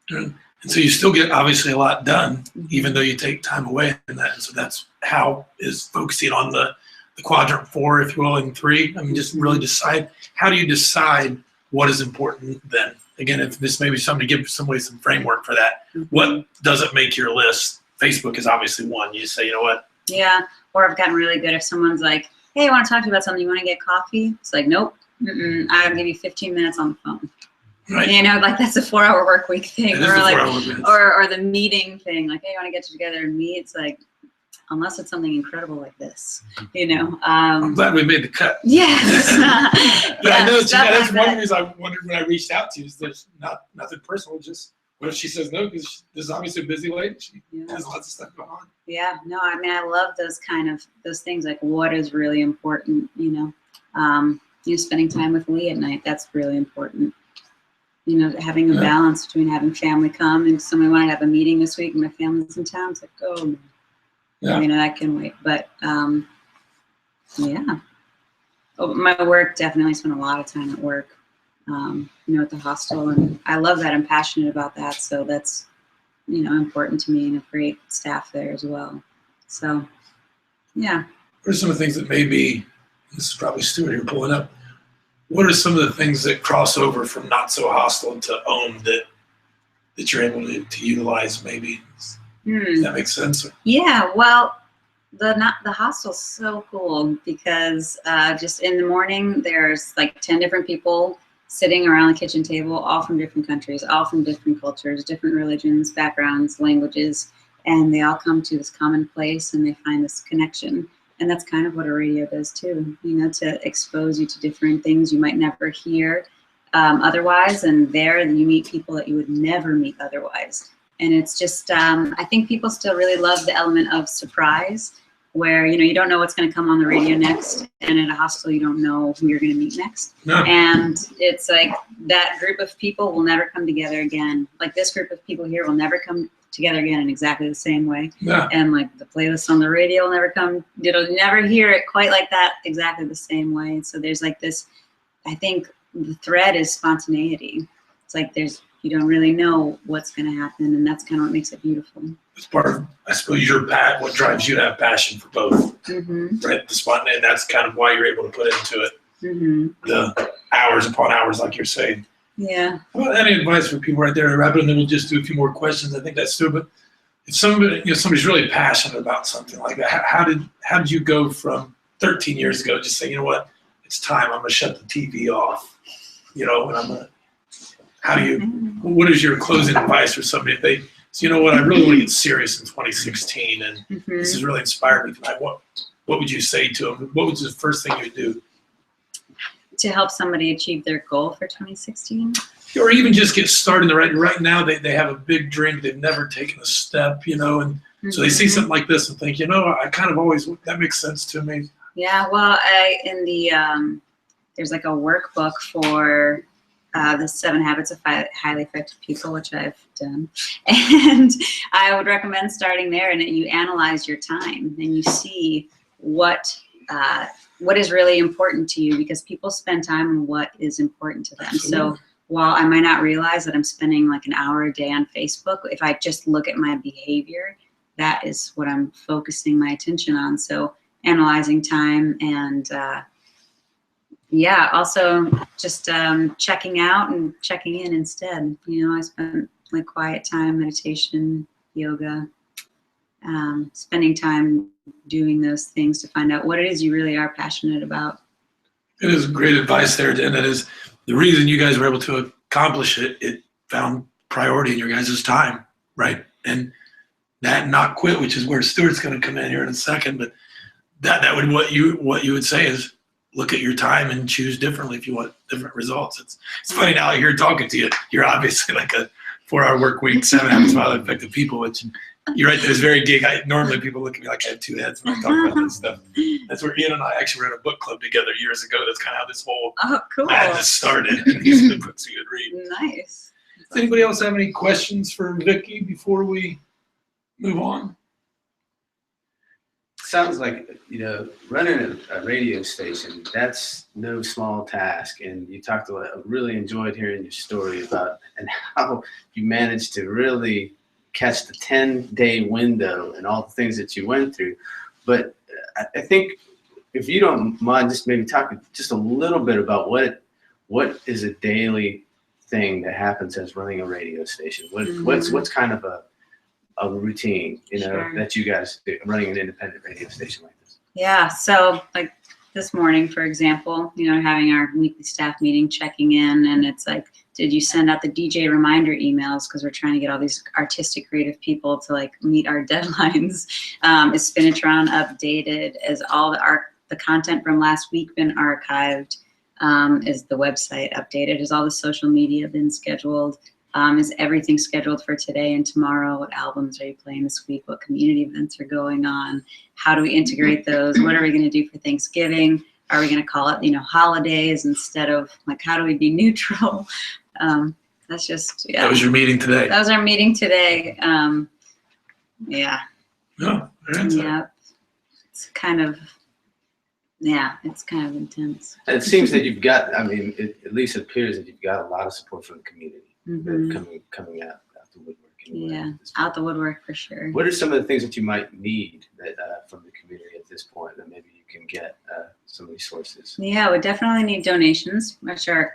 And so you still get obviously a lot done, even though you take time away from that. And so that's how is focusing on the quadrant 4, if you will, and 3. I mean, just really decide, how do you decide what is important then? Again, if this may be something to give somebody some framework for that, what doesn't make your list? Facebook is obviously one. You say, you know what? Yeah, or I've gotten really good if someone's like, hey, I want to talk to you about something. You want to get coffee? It's like, nope. I'll give you 15 minutes on the phone. Right. You know, like that's a 4-Hour Work Week thing, or like, 4-hour minutes. or the meeting thing. Like, hey, you want to get together and meet? It's like, unless it's something incredible like this, you know. I'm glad we made the cut. Yes. But I know that's like one reason I wondered when I reached out to you. Is there's nothing personal, just what if she says no? Because this is obviously a busy lady. She has lots of stuff going on. Yeah, no, I mean, I love those things, like what is really important, you know. Spending time with Lee at night, that's really important. You know, having a balance between having family come, and somebody wanted to have a meeting this week and my family's in town. It's like, oh, yeah. You know, that can wait. But yeah. Oh, my work, definitely spend a lot of time at work, you know, at the hostel. And I love that. I'm passionate about that. So that's, you know, important to me, and a great staff there as well. So, yeah. What are some of the things that maybe, this is probably Stuart here pulling up, what are some of the things that cross over from not so hostile to own that you're able to utilize maybe? Does that make sense? Yeah, well, the hostel's so cool because just in the morning, there's like 10 different people sitting around the kitchen table, all from different countries, all from different cultures, different religions, backgrounds, languages, and they all come to this common place and they find this connection. And that's kind of what a radio does too, you know, to expose you to different things you might never hear otherwise. And there you meet people that you would never meet otherwise. And it's just, I think people still really love the element of surprise, where, you know, you don't know what's going to come on the radio next. And at a hostel, you don't know who you're going to meet next. No. And it's like that group of people will never come together again. Like this group of people here will never come together again in exactly the same way. Yeah. And like the playlist on the radio will never come, you'll never hear it quite like that exactly the same way. So there's like this, I think the thread is spontaneity. It's like there's, you don't really know what's going to happen, and that's kind of what makes it beautiful. It's part of, I suppose, what drives you to have passion for both, right? The spot, and that's kind of why you're able to put into it the hours upon hours, like you're saying. Yeah. Well, any advice for people right there to wrap it, and then we'll just do a few more questions. I think that's stupid. If somebody's really passionate about something like that, how did you go from 13 years ago just say, you know what, it's time, I'm gonna shut the TV off, and I'm gonna. What is your closing advice for somebody if they, so you know what, I really want to get serious in 2016, and this has really inspired me tonight. What would you say to them? What was the first thing you'd do? To help somebody achieve their goal for 2016? Or even just get started right now. They have a big dream. They've never taken a step, and so they see something like this and think, I kind of always, that makes sense to me. Yeah, well, there's like a workbook for the 7 Habits of Highly Effective People, which I've done. And I would recommend starting there, and you analyze your time and you see what is really important to you, because people spend time on what is important to them. Absolutely. So while I might not realize that I'm spending like an hour a day on Facebook, if I just look at my behavior, that is what I'm focusing my attention on. So analyzing time, and also just checking out and checking in instead. I spent like quiet time, meditation, yoga, spending time doing those things to find out what it is you really are passionate about. It is great advice there, and that is the reason you guys were able to accomplish it. It found priority in your guys' time, right? And that not quit, which is where Stuart's going to come in here in a second. But that would what you would say is look at your time and choose differently if you want different results. It's funny now here talking to you. You're obviously like a 4-hour work week, 7 Habits of Highly Effective People, which you're right. That is very gig. Normally people look at me like I have 2 heads when I talk about this stuff. That's where Ian and I actually were in a book club together years ago. That's kind of how this whole madness started. And these are the books you would read. Nice. Does anybody else have any questions for Vikki before we move on? Sounds like, running a radio station, that's no small task. And you talked I really enjoyed hearing your story about and how you managed to really catch the 10-day window and all the things that you went through. But I think if you don't mind just maybe talking just a little bit about what is a daily thing that happens as running a radio station? What's kind of a routine, Sure. that you guys do running an independent radio station like this? Yeah, so like this morning, for example, having our weekly staff meeting, checking in, and it's like, did you send out the DJ reminder emails? Because we're trying to get all these artistic, creative people to like meet our deadlines. Is Spinatron updated? Is all the content from last week been archived? Is the website updated? Has all the social media been scheduled? Is everything scheduled for today and tomorrow? What albums are you playing this week? What community events are going on? How do we integrate those? What are we going to do for Thanksgiving? Are we going to call it, holidays instead of like, how do we be neutral? That's just, yeah. That was your meeting today. That was our meeting today. Yeah. No, very interesting. Yeah. It's kind of intense. And it seems that you've got, it at least appears that you've got a lot of support from the community. Coming out the woodwork. Yeah, out the woodwork for sure. What are some of the things that you might need from the community at this point that maybe you can get some resources? Yeah, we definitely need donations, which are,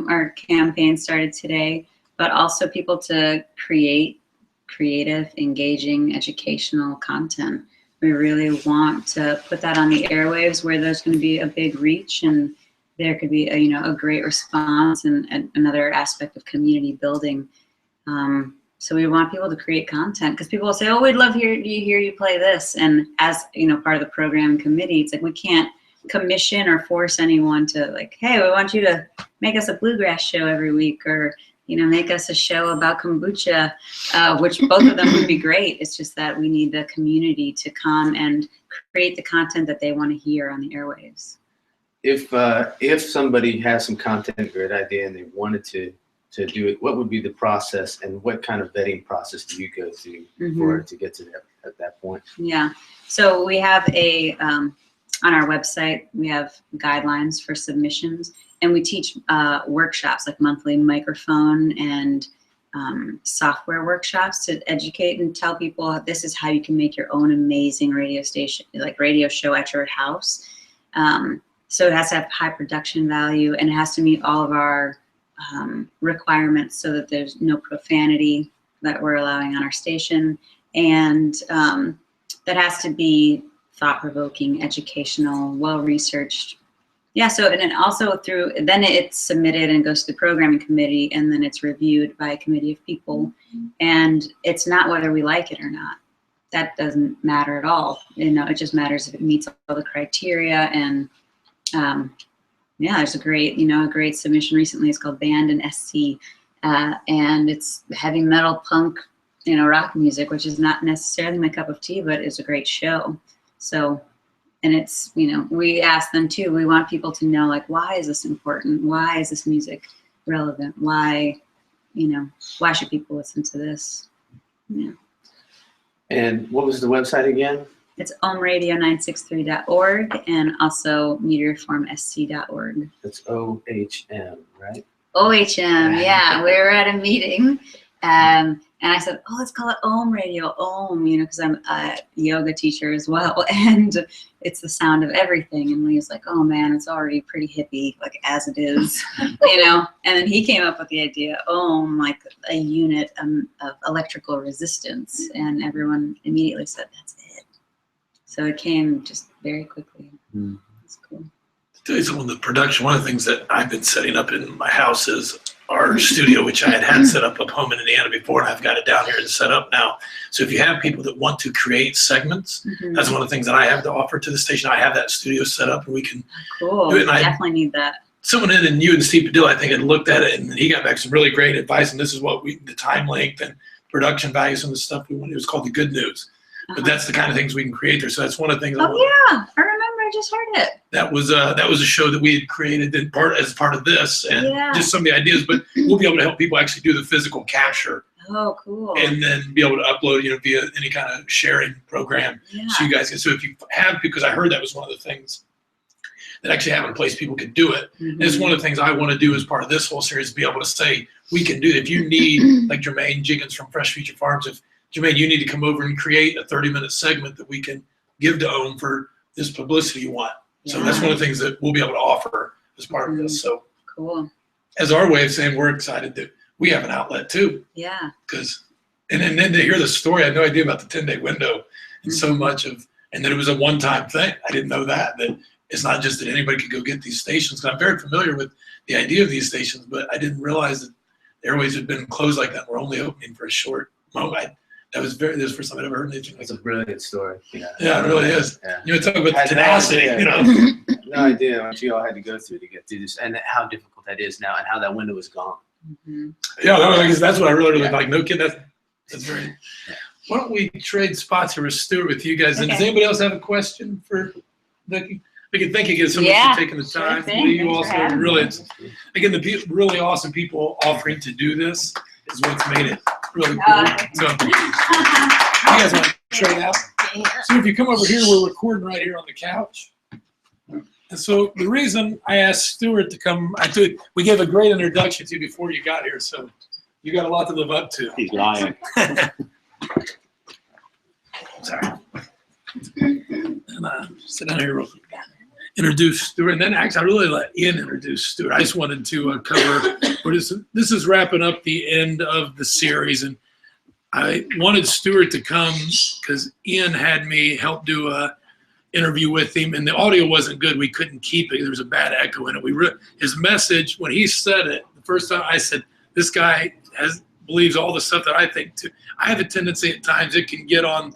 our campaign started today, but also people to create creative, engaging, educational content. We really want to put that on the airwaves where there's going to be a big reach, and there could be a great response, and another aspect of community building. So we want people to create content, because people will say, oh, we'd love to hear you play this. And as part of the program committee, it's like we can't commission or force anyone to like, hey, we want you to make us a bluegrass show every week, or make us a show about kombucha, which both of them would be great. It's just that we need the community to come and create the content that they want to hear on the airwaves. If somebody has some content, great idea, and they wanted to do it, what would be the process, and what kind of vetting process do you go through to get to that point? Yeah, so we have on our website, we have guidelines for submissions, and we teach workshops like monthly microphone and software workshops to educate and tell people this is how you can make your own amazing radio station, like radio show at your house. So it has to have high production value, and it has to meet all of our requirements so that there's no profanity that we're allowing on our station. And that has to be thought-provoking, educational, well-researched. Yeah, so, and then also then it's submitted and goes to the programming committee, and then it's reviewed by a committee of people. And it's not whether we like it or not. That doesn't matter at all. You know, it just matters if it meets all the criteria. And yeah, there's a great submission recently. It's called Band and SC, and it's heavy metal punk, rock music, which is not necessarily my cup of tea, but it's a great show. So, and it's, we ask them too, we want people to know, like, why is this important? Why is this music relevant? Why should people listen to this? Yeah. And what was the website again? It's ohmradio963.org and also meteorformsc.org. It's OHM, right? OHM, yeah. We were at a meeting, and I said, oh, let's call it Ohm Radio, Ohm, because I'm a yoga teacher as well, and it's the sound of everything. And Lee was like, oh man, it's already pretty hippie, like as it is, And then he came up with the idea, Ohm, like a unit of electrical resistance, and everyone immediately said, that's it. So it came just very quickly. It's cool. To tell you some of the production, one of the things that I've been setting up in my house is our studio, which I had set up home in Indiana before, and I've got it down here and set up now. So if you have people that want to create segments, that's one of the things that I have to offer to the station. I have that studio set up, and we can do it. And I definitely need that. Someone and you and Steve Padilla, I think, had looked at it, and he got back some really great advice. And this is what the time length and production value, some of the stuff we wanted. It was called the Good News. But that's the kind of things we can create there. So that's one of the things. Oh yeah, I remember. I just heard it. That was a show that we had created as part of this, and just some of the ideas. But we'll be able to help people actually do the physical capture. Oh, cool. And then be able to upload, via any kind of sharing program. Yeah. So you guys can. So if you have, because I heard that was one of the things that actually have in place, people can do it. And it's one of the things I want to do as part of this whole series, be able to say we can do it. If you need, like Jermaine Jiggins from Fresh Future Farms, if Jermaine, you need to come over and create a 30-minute segment that we can give to Ohm for this publicity you want. So that's one of the things that we'll be able to offer as part of this. So cool. As our way of saying we're excited that we have an outlet too. Yeah. Because and then to hear the story, I had no idea about the 10-day window and so much of, and that it was a one-time thing. I didn't know that it's not just that anybody could go get these stations. Because I'm very familiar with the idea of these stations, but I didn't realize that the airways had been closed like that. We're only opening for a short moment. This is the first time I'd ever heard anything like It's a that. brilliant story. Yeah, it really is. Yeah. Talk about the tenacity, No idea what you all had to go through to get through this, and how difficult that is now, and how that window is gone. Yeah, that's what I really like. No kid, that's very. Why don't we trade spots here with Stuart with you guys? And does anybody else have a question for Vikki? Vikki, thank you again so much for taking the time. You also really, again, the really awesome people offering to do this is what's made it really cool. So, you guys want to trade out? So if you come over here, we're recording right here on the couch. And so the reason I asked Stuart to come, we gave a great introduction to you before you got here, so you got a lot to live up to. He's lying. Sorry. And sit down here real quick. Introduce Stuart, and then actually I really let Ian introduce Stuart. I just wanted to cover, this is wrapping up the end of the series, and I wanted Stuart to come because Ian had me help do a interview with him, and the audio wasn't good. We couldn't keep it. There was a bad echo in it. His message, when he said it, the first time I said, this guy believes all the stuff that I think too. I have a tendency at times it can get on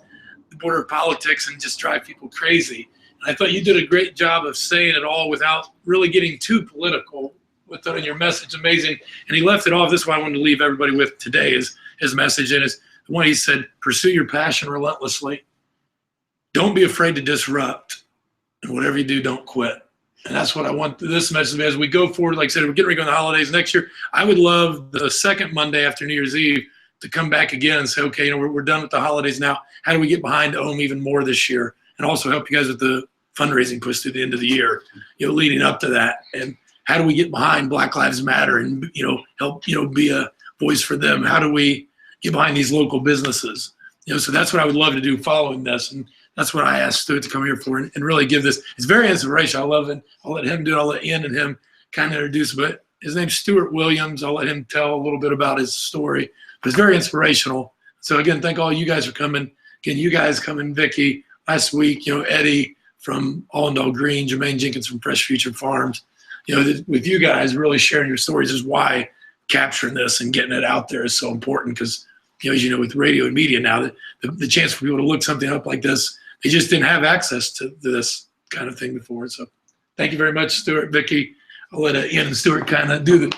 the border of politics and just drive people crazy. I thought you did a great job of saying it all without really getting too political with it in your message. Amazing. And he left it off. This is what I wanted to leave everybody with today is his message. And is the one he said, pursue your passion relentlessly. Don't be afraid to disrupt. And whatever you do, don't quit. And that's what I want this message to be. As we go forward, like I said, we're getting ready to go on the holidays next year. I would love the second Monday after New Year's Eve to come back again and say, okay, we're done with the holidays now. How do we get behind Ohm even more this year? And also help you guys with the fundraising push through the end of the year, leading up to that. And how do we get behind Black Lives Matter and, help, be a voice for them? How do we get behind these local businesses? So that's what I would love to do following this. And that's what I asked Stuart to come here for and really give this. It's very inspirational. I love it. I'll let him do it. I'll let Ian and him kind of introduce, but his name's Stuart Williams. I'll let him tell a little bit about his story, but it's very inspirational. So again, thank all you guys for coming. Again, you guys coming, Vikki, last week, Eddie from Allendale Green, Jermaine Jenkins from Fresh Future Farms. With you guys really sharing your stories is why capturing this and getting it out there is so important, because as you know, with radio and media now, the chance for people to look something up like this, they just didn't have access to this kind of thing before. So thank you very much, Stuart, Vikki. I'll let Ian and Stuart kind of do the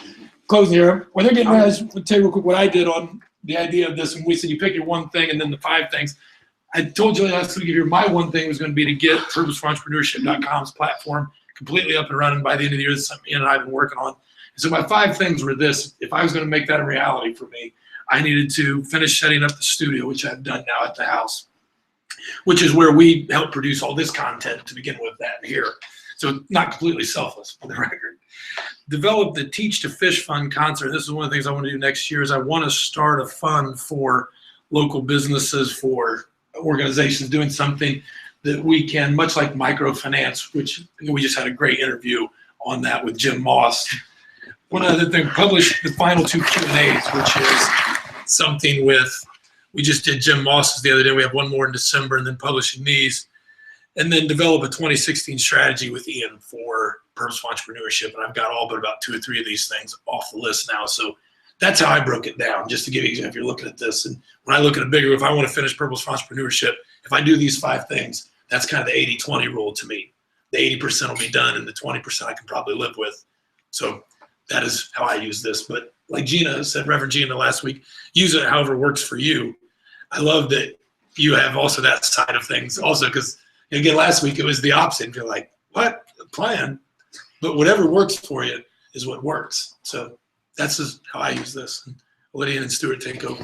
closing here. When they're getting ready, I just want to tell you real quick what I did on the idea of this. And we said you pick your one thing and then the 5 things. I told you last week here, my one thing was going to be to get purposeforentrepreneur.com's platform completely up and running by the end of the year. That's something Ian and I have been working on. And so my 5 things were this. If I was going to make that a reality for me, I needed to finish setting up the studio, which I've done now at the house, which is where we help produce all this content to begin with that here. So not completely selfless, for the record. Develop the Teach to Fish Fund concert. This is one of the things I want to do next year is I want to start a fund for local businesses, for organizations doing something that we can, much like microfinance, which we just had a great interview on that with Jim Moss. One other thing, publish the final 2 Q&As, which is something we just did Jim Moss's the other day. We have one more in December, and then publishing these. And then develop a 2016 strategy with Ian for purposeful entrepreneurship. And I've got all but about 2 or 3 of these things off the list now. So that's how I broke it down, just to give you an example. If you're looking at this, and when I look at a bigger, if I want to finish purposeful entrepreneurship, if I do these 5 things, that's kind of the 80-20 rule to me. The 80% will be done, and the 20% I can probably live with. So that is how I use this. But like Gina said, Reverend Gina last week, use it however works for you. I love that you have also that side of things also, because again, last week it was the opposite. And you're like, what? A plan? But whatever works for you is what works. So that's just how I use this. And Lydia and Stuart take over.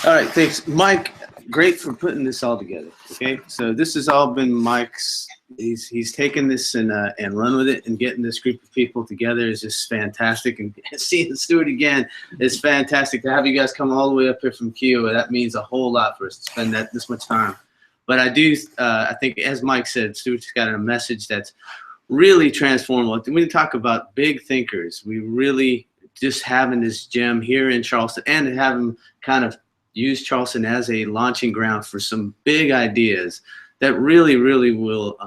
All right, thanks. Mike, great for putting this all together, okay? So this has all been Mike's, he's taken this and run with it, and getting this group of people together is just fantastic. And seeing Stuart again is fantastic. To have you guys come all the way up here from Kiowa, that means a whole lot for us to spend this much time. But I think, as Mike said, Stuart's got a message that's really transformative. When we talk about big thinkers, we really just having this gem here in Charleston, and to have him kind of use Charleston as a launching ground for some big ideas that really, really will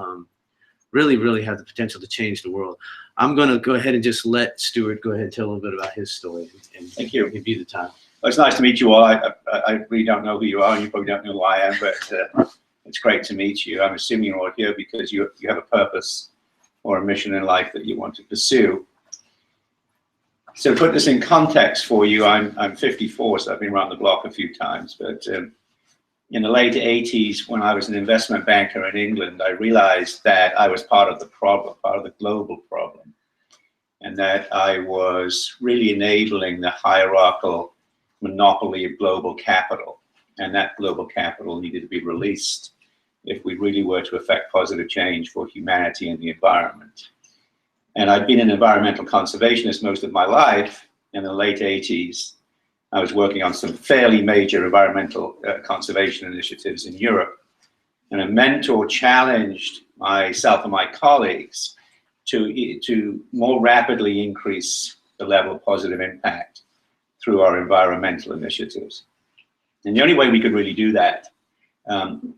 really have the potential to change the world. I'm going to go ahead and just let Stuart go ahead and tell a little bit about his story. And thank you. Give you the time. Well, it's nice to meet you all. I really don't know who you are, and you probably don't know who I am, but it's great to meet you. I'm assuming you're all here because you have a purpose or a mission in life that you want to pursue. So to put this in context for you, I'm 54, so I've been around the block a few times. But in the late 80s, when I was an investment banker in England, I realized that I was part of the problem, part of the global problem, and that I was really enabling the hierarchical monopoly of global capital. And that global capital needed to be released if we really were to affect positive change for humanity and the environment. And I've been an environmental conservationist most of my life. In the late 80s, I was working on some fairly major environmental conservation initiatives in Europe. And a mentor challenged myself and my colleagues to more rapidly increase the level of positive impact through our environmental initiatives. And the only way we could really do that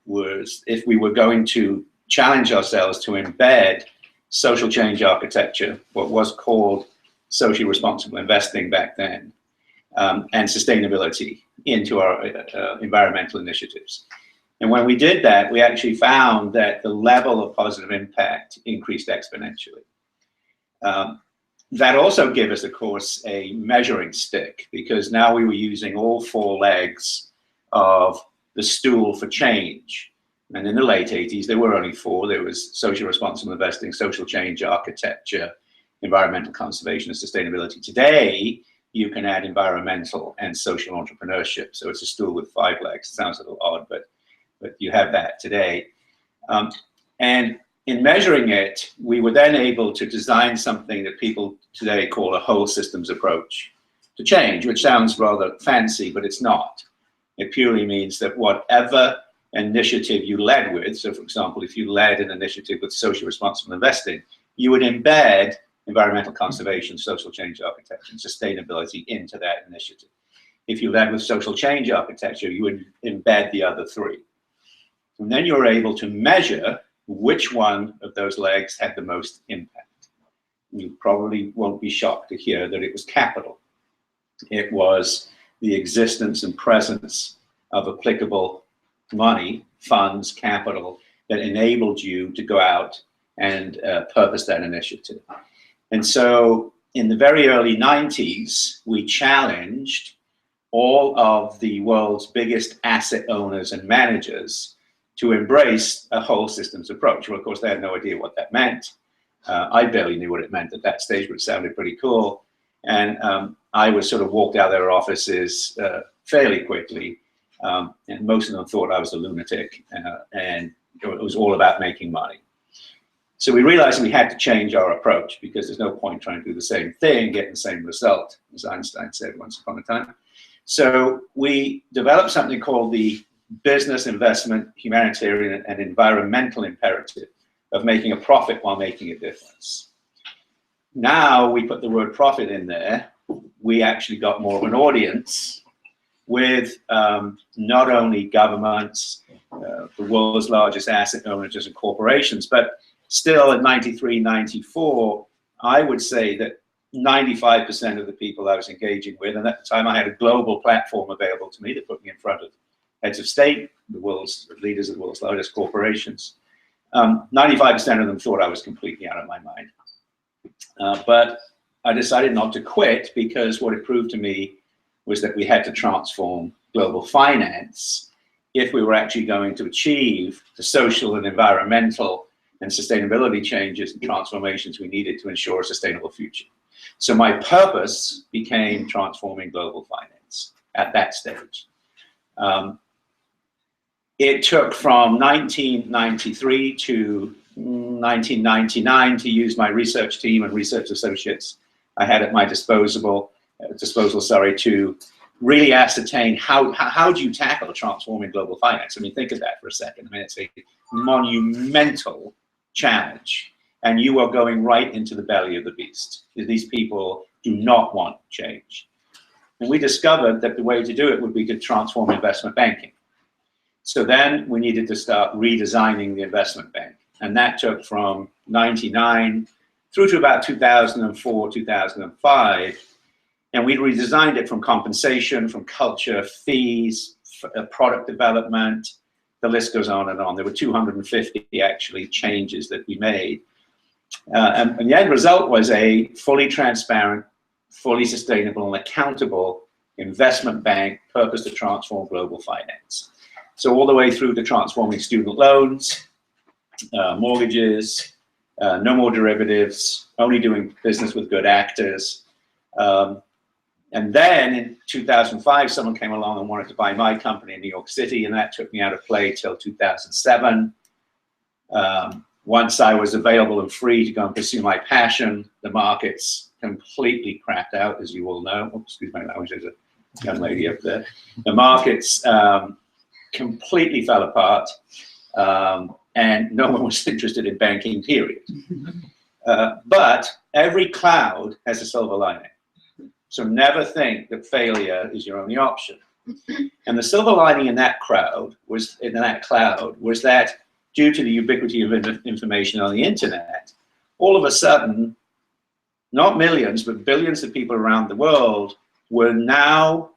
was if we were going to challenge ourselves to embed social change architecture, what was called socially responsible investing back then, and sustainability into our environmental initiatives. And when we did that, we actually found that the level of positive impact increased exponentially. That also gave us, of course, a measuring stick, because now we were using all 4 legs of the stool for change. And in the late 80s, there were only 4. There was social responsible investing, social change architecture, environmental conservation, and sustainability. Today, you can add environmental and social entrepreneurship. So it's a stool with 5 legs. It sounds a little odd, but you have that today. And in measuring it, we were then able to design something that people today call a whole systems approach. to change, which sounds rather fancy, but it's not. It purely means that whatever initiative you led with, so for example, if you led an initiative with social responsible investing, you would embed environmental conservation, social change architecture, and sustainability into that initiative. If you led with social change architecture, you would embed the other three. And then you're able to measure which one of those legs had the most impact. You probably won't be shocked to hear that it was capital. It was the existence and presence of applicable money, funds, capital that enabled you to go out and purpose that initiative. And so in the very early 90s, we challenged all of the world's biggest asset owners and managers to embrace a whole systems approach. Well, of course, they had no idea what that meant. I barely knew what it meant at that stage, but it sounded pretty cool. And I was sort of walked out of their offices fairly quickly. And most of them thought I was a lunatic, and it was all about making money. So we realized we had to change our approach because there's no point trying to do the same thing, get the same result, as Einstein said once upon a time. So we developed something called the business, investment, humanitarian, and environmental imperative of making a profit while making a difference. Now we put the word profit in there, we actually got more of an audience with not only governments, the world's largest asset owners and corporations, but still at 93, 94, I would say that 95% of the people I was engaging with, and at the time I had a global platform available to me that put me in front of heads of state, the world's leaders of the world's largest corporations. 95% of them thought I was completely out of my mind. But I decided not to quit because what it proved to me was that we had to transform global finance if we were actually going to achieve the social and environmental and sustainability changes and transformations we needed to ensure a sustainable future. So my purpose became transforming global finance at that stage. It took from 1993 to 1999 to use my research team and research associates I had at my disposal, to really ascertain how do you tackle transforming global finance. I mean, think of that for a second. I mean, it's a monumental challenge, and you are going right into the belly of the beast. These people do not want change. And we discovered that the way to do it would be to transform investment banking. So then we needed to start redesigning the investment bank. And that took from 99 through to about 2004, 2005. And we redesigned it from compensation, from culture, fees, product development, the list goes on and on. There were 250 actually changes that we made. And the end result was a fully transparent, fully sustainable and accountable investment bank purposed to transform global finance. So all the way through to transforming student loans, mortgages, no more derivatives, only doing business with good actors. And then in 2005, someone came along and wanted to buy my company in New York City, and that took me out of play till 2007. Once I was available and free to go and pursue my passion, the markets completely crapped out, as you all know. Oh, excuse my language, there's a young lady up there. The markets completely fell apart, and no one was interested in banking, period. But every cloud has a silver lining. So never think that failure is your only option. And the silver lining in that cloud was that due to the ubiquity of information on the internet, all of a sudden, not millions, but billions of people around the world were now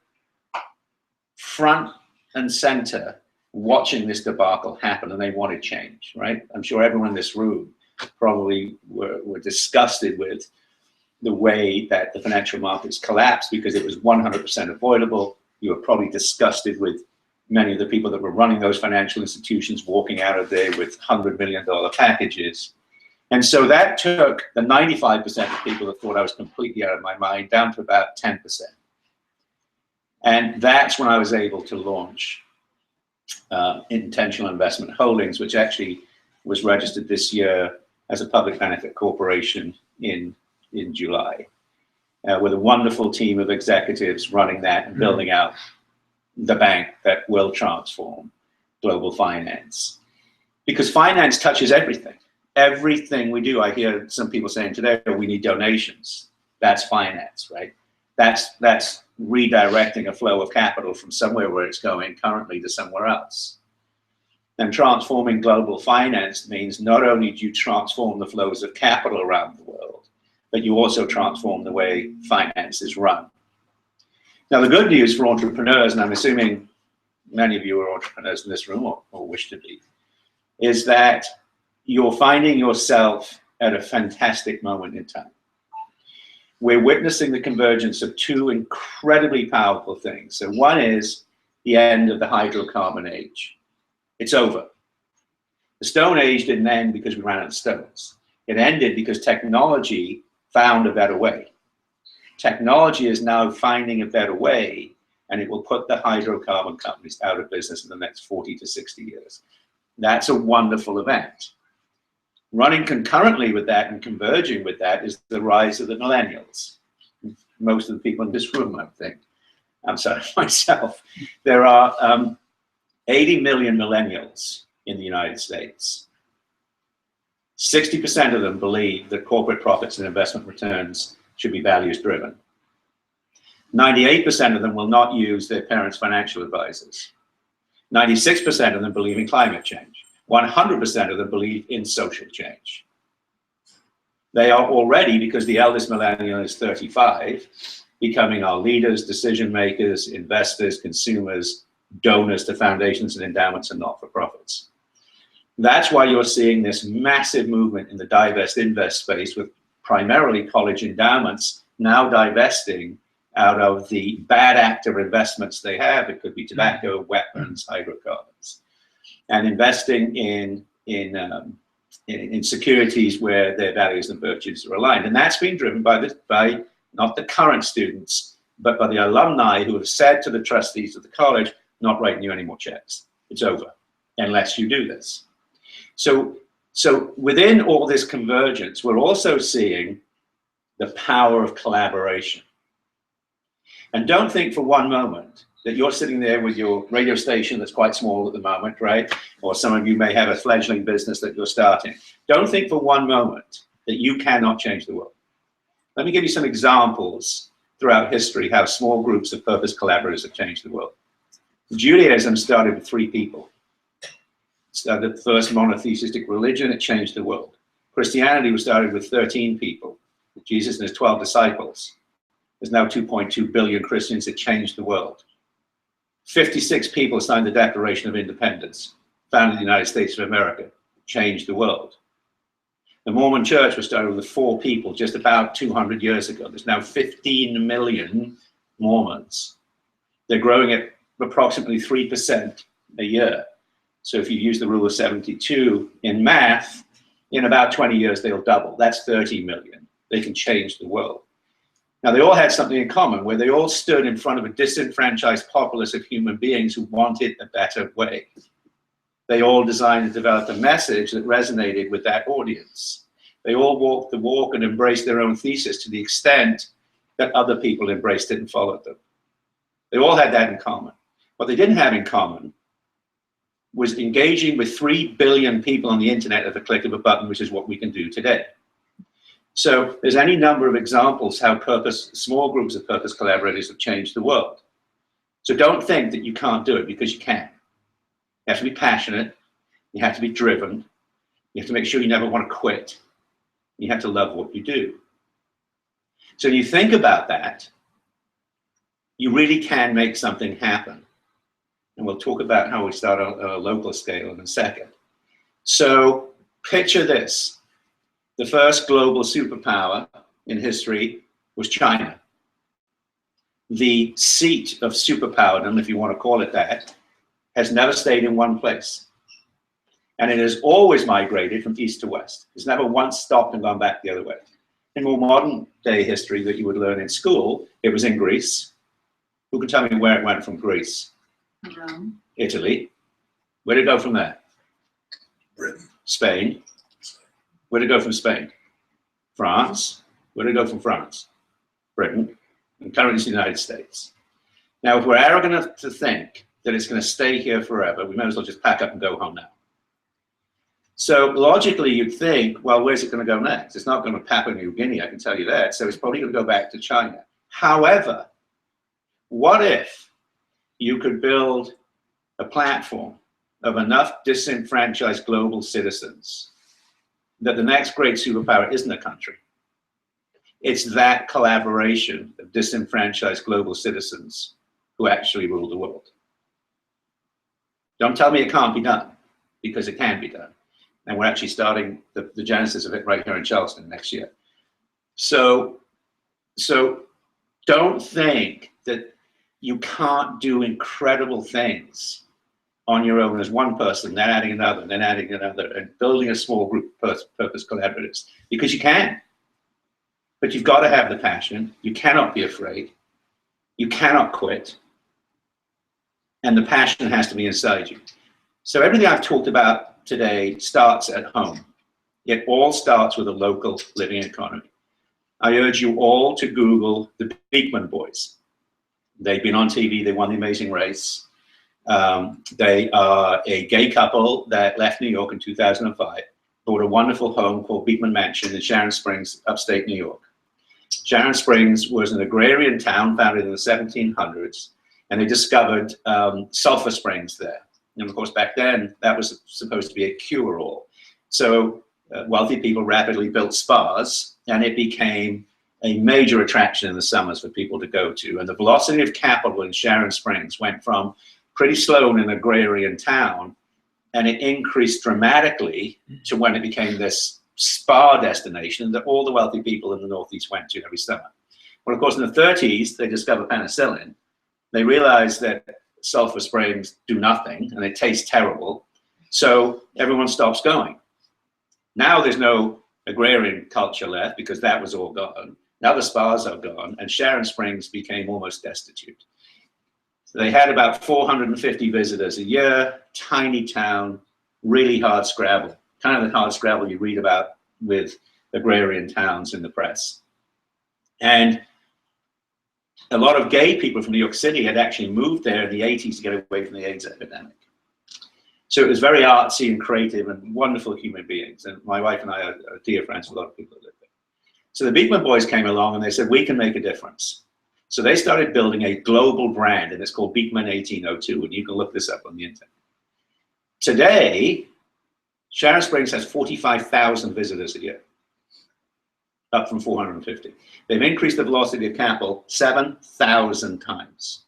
front and center watching this debacle happen, and they wanted change, right? I'm sure everyone in this room probably were disgusted with the way that the financial markets collapsed because it was 100% avoidable. You were probably disgusted with many of the people that were running those financial institutions walking out of there with $100 million packages. And so that took the 95% of people that thought I was completely out of my mind down to about 10%. And that's when I was able to launch Intentional Investment Holdings, which actually was registered this year as a public benefit corporation in July. with a wonderful team of executives running that and building out the bank that will transform global finance. Because finance touches everything. Everything we do. I hear some people saying today, oh, we need donations. That's finance, right? That's redirecting a flow of capital from somewhere where it's going currently to somewhere else. And transforming global finance means not only do you transform the flows of capital around the world, but you also transform the way finance is run. Now, the good news for entrepreneurs, and I'm assuming many of you are entrepreneurs in this room or wish to be, is that you're finding yourself at a fantastic moment in time. We're witnessing the convergence of two incredibly powerful things. So one is the end of the hydrocarbon age. It's over. The Stone Age didn't end because we ran out of stones. It ended because technology found a better way. Technology is now finding a better way, and it will put the hydrocarbon companies out of business in the next 40 to 60 years. That's a wonderful event. Running concurrently with that and converging with that is the rise of the millennials. Most of the people in this room, I think, outside of myself. There are 80 million millennials in the United States. 60% of them believe that corporate profits and investment returns should be values driven. 98% of them will not use their parents' financial advisors. 96% of them believe in climate change. 100% of them believe in social change. They are already, because the eldest millennial is 35, becoming our leaders, decision makers, investors, consumers, donors to foundations and endowments and not-for-profits. That's why you're seeing this massive movement in the divest-invest space, with primarily college endowments now divesting out of the bad actor investments they have. It could be tobacco, weapons, hydrocarbons, and investing in securities where their values and virtues are aligned. And that's been driven by not the current students, but by the alumni who have said to the trustees of the college, not writing you any more checks. It's over unless you do this. So within all this convergence, we're also seeing the power of collaboration. And don't think for one moment that you're sitting there with your radio station that's quite small at the moment, right? Or some of you may have a fledgling business that you're starting. Don't think for one moment that you cannot change the world. Let me give you some examples throughout history how small groups of purpose collaborators have changed the world. Judaism started with 3 people. It started the first monotheistic religion, it changed the world. Christianity was started with 13 people. Jesus and his 12 disciples. There's now 2.2 billion Christians. It changed the world. 56 people signed the Declaration of Independence, founded the United States of America, changed the world. The Mormon Church was started with 4 people just about 200 years ago. There's now 15 million Mormons. They're growing at approximately 3% a year. So if you use the rule of 72 in math, in about 20 years, they'll double. That's 30 million. They can change the world. Now, they all had something in common, where they all stood in front of a disenfranchised populace of human beings who wanted a better way. They all designed and developed a message that resonated with that audience. They all walked the walk and embraced their own thesis to the extent that other people embraced it and followed them. They all had that in common. What they didn't have in common was engaging with 3 billion people on the internet at the click of a button, which is what we can do today. So there's any number of examples how small groups of purpose collaborators have changed the world. So don't think that you can't do it, because you can. You have to be passionate. You have to be driven. You have to make sure you never want to quit. You have to love what you do. So when you think about that, you really can make something happen. And we'll talk about how we start on a local scale in a second. So picture this. The first global superpower in history was China. The seat of superpowerdom, if you want to call it that, has never stayed in one place. And it has always migrated from east to west. It's never once stopped and gone back the other way. In more modern day history that you would learn in school, it was in Greece. Who can tell me where it went from Greece? Rome. Italy. Where did it go from there? Britain. Britain, and currently it's the United States. Now, if we're arrogant enough to think that it's going to stay here forever, we might as well just pack up and go home now. So logically, you'd think, well, where's it going to go next? It's not going to Papua New Guinea, I can tell you that. So it's probably going to go back to China. However, what if you could build a platform of enough disenfranchised global citizens that the next great superpower isn't a country? It's that collaboration of disenfranchised global citizens who actually rule the world. Don't tell me it can't be done, because it can be done. And we're actually starting the genesis of it right here in Charleston next year. So don't think that you can't do incredible things on your own as one person, then adding another, and then adding another, and building a small group of purpose collaborators, because you can. But you've got to have the passion. You cannot be afraid. You cannot quit. And the passion has to be inside you. So everything I've talked about today starts at home. It all starts with a local living economy. I urge you all to Google the Beekman boys. They've been on TV. They won The Amazing Race. They are a gay couple that left New York in 2005, bought a wonderful home called Beekman Mansion in Sharon Springs, upstate New York. Sharon Springs was an agrarian town founded in the 1700s, and they discovered sulfur springs there. And of course, back then, that was supposed to be a cure-all. So wealthy people rapidly built spas, and it became a major attraction in the summers for people to go to. And the velocity of capital in Sharon Springs went from pretty slow in an agrarian town, and it increased dramatically to when it became this spa destination that all the wealthy people in the Northeast went to every summer. Well, of course, in the 30s, they discovered penicillin. They realized that sulfur springs do nothing, and they taste terrible. So everyone stops going. Now there's no agrarian culture left because that was all gone. Now the spas are gone, and Sharon Springs became almost destitute. So they had about 450 visitors a year, tiny town, really hard scrabble, kind of the hard scrabble you read about with agrarian towns in the press. And a lot of gay people from New York City had actually moved there in the 80s to get away from the AIDS epidemic. So it was very artsy and creative and wonderful human beings. And my wife and I are dear friends with a lot of people that live there. So the Beekman boys came along and they said, we can make a difference. So they started building a global brand, and it's called Beekman 1802, and you can look this up on the internet. Today, Sharon Springs has 45,000 visitors a year, up from 450. They've increased the velocity of capital 7,000 times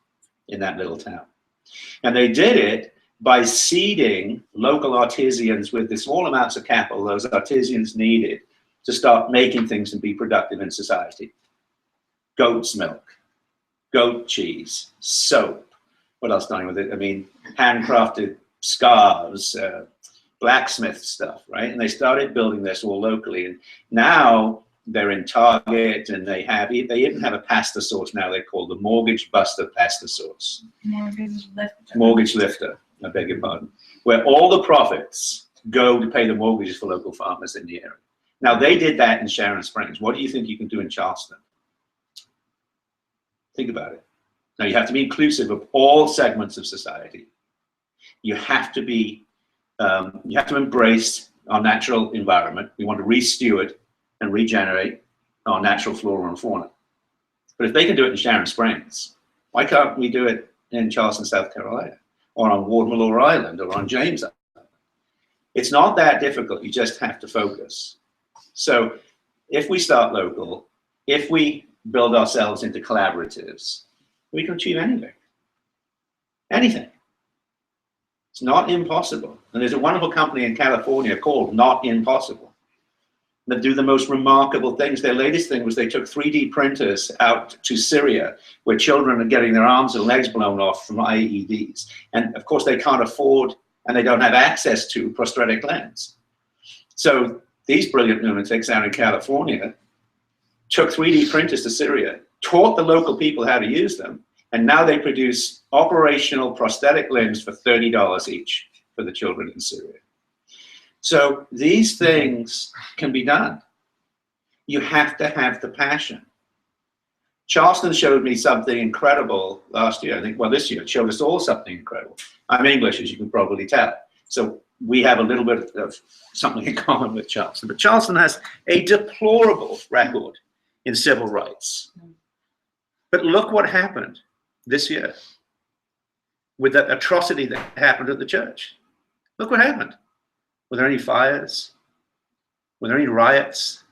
in that little town. And they did it by seeding local artisans with the small amounts of capital those artisans needed to start making things and be productive in society. Goat's milk, goat cheese, soap. What else done with it? I mean, handcrafted scarves, blacksmith stuff, right? And they started building this all locally. And now they're in Target, and they even have a pasta sauce now they call the Mortgage Buster pasta sauce. Mortgage lifter, I beg your pardon. Where all the profits go to pay the mortgages for local farmers in the area. Now they did that in Sharon Springs. What do you think you can do in Charleston? Think about it. Now you have to be inclusive of all segments of society. You have to be, you have to embrace our natural environment. We want to re-steward and regenerate our natural flora and fauna. But if they can do it in Sharon Springs, why can't we do it in Charleston, South Carolina, or on Wardmallow Island, or on James Island? It's not that difficult. You just have to focus. So if we start local, if we build ourselves into collaboratives, we can achieve anything. Anything. It's not impossible. And there's a wonderful company in California called Not Impossible that do the most remarkable things. Their latest thing was they took 3D printers out to Syria where children are getting their arms and legs blown off from IEDs. And of course they can't afford and they don't have access to prosthetic limbs. So these brilliant lunatics out in California took 3D printers to Syria, taught the local people how to use them, and now they produce operational prosthetic limbs for $30 each for the children in Syria. So these things can be done. You have to have the passion. Charleston showed me something incredible last year. I think, well, this year it showed us all something incredible. I'm English, as you can probably tell. So we have a little bit of something in common with Charleston. But Charleston has a deplorable record in civil rights. But look what happened this year with that atrocity that happened at the church. Look what happened. Were there any fires? Were there any riots?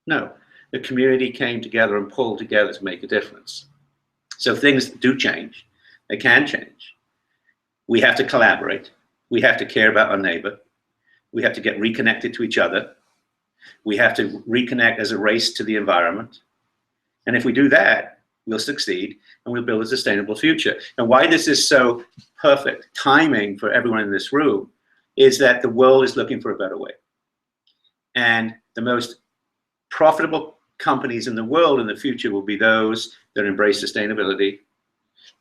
No. The community came together and pulled together to make a difference. So things do change. They can change. We have to collaborate. We have to care about our neighbor. We have to get reconnected to each other. We have to reconnect as a race to the environment. And if we do that, we'll succeed and we'll build a sustainable future. And why this is so perfect timing for everyone in this room is that the world is looking for a better way. And the most profitable companies in the world in the future will be those that embrace sustainability,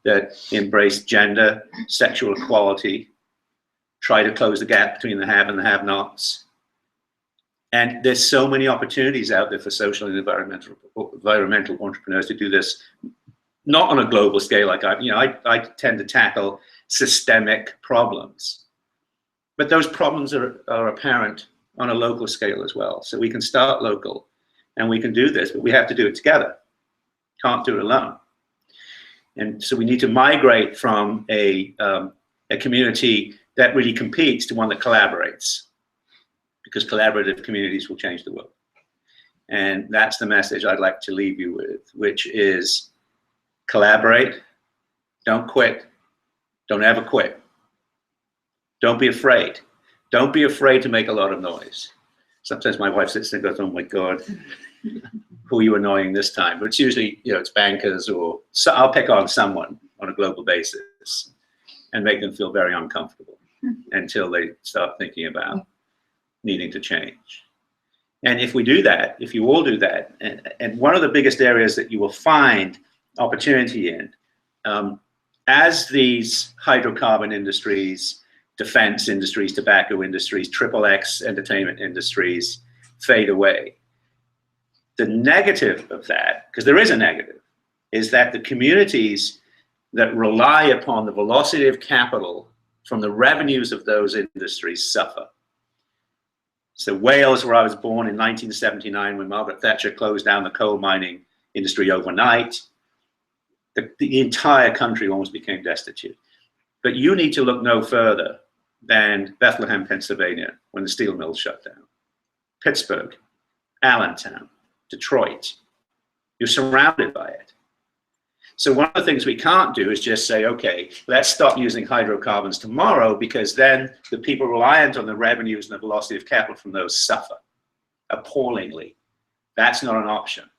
that embrace gender, sexual equality, try to close the gap between the have and the have-nots. And there's so many opportunities out there for social and environmental entrepreneurs to do this, not on a global scale like I tend to tackle systemic problems. But those problems are apparent on a local scale as well. So we can start local and we can do this, but we have to do it together. Can't do it alone. And so we need to migrate from a community that really competes to one that collaborates, because collaborative communities will change the world. And that's the message I'd like to leave you with, which is collaborate, don't quit, don't ever quit. Don't be afraid. Don't be afraid to make a lot of noise. Sometimes my wife sits there and goes, oh my God, who are you annoying this time? But it's usually, it's bankers, or so I'll pick on someone on a global basis and make them feel very uncomfortable until they start thinking about needing to change. And if we do that, if you all do that, and one of the biggest areas that you will find opportunity in, as these hydrocarbon industries, defense industries, tobacco industries, XXX entertainment industries fade away, the negative of that, because there is a negative, is that the communities that rely upon the velocity of capital from the revenues of those industries suffer. So Wales, where I was born in 1979, when Margaret Thatcher closed down the coal mining industry overnight, the entire country almost became destitute. But you need to look no further than Bethlehem, Pennsylvania, when the steel mills shut down. Pittsburgh, Allentown, Detroit. You're surrounded by it. So one of the things we can't do is just say, okay, let's stop using hydrocarbons tomorrow, because then the people reliant on the revenues and the velocity of capital from those suffer appallingly. That's not an option.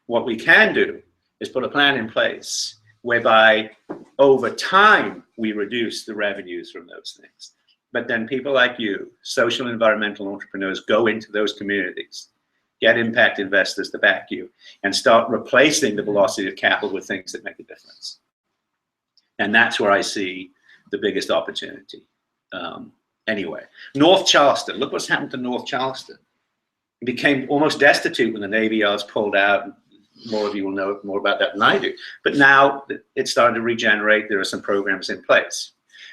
What we can do is put a plan in place whereby over time we reduce the revenues from those things. But then people like you, social and environmental entrepreneurs, go into those communities, get impact investors to back you, and start replacing the velocity of capital with things that make a difference. And that's where I see the biggest opportunity. Anyway, North Charleston, look what's happened to North Charleston. It became almost destitute when the Navy Yards pulled out. More of you will know more about that than I do. But now it's starting to regenerate. There are some programs in place.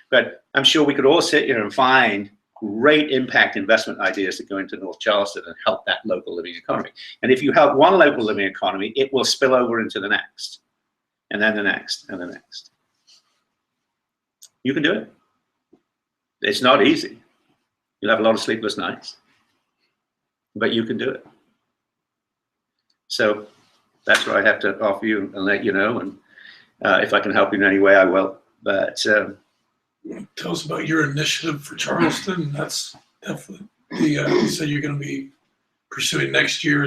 But I'm sure we could all sit here and find great impact investment ideas that go into North Charleston and help that local living economy. And if you help one local living economy, it will spill over into the next, and then the next, and the next. You can do it. It's not easy. You'll have a lot of sleepless nights, but you can do it. So that's what I have to offer you and let you know. And if I can help you in any way, I will. But tell us about your initiative for Charleston. That's definitely you said you're going to be pursuing next year.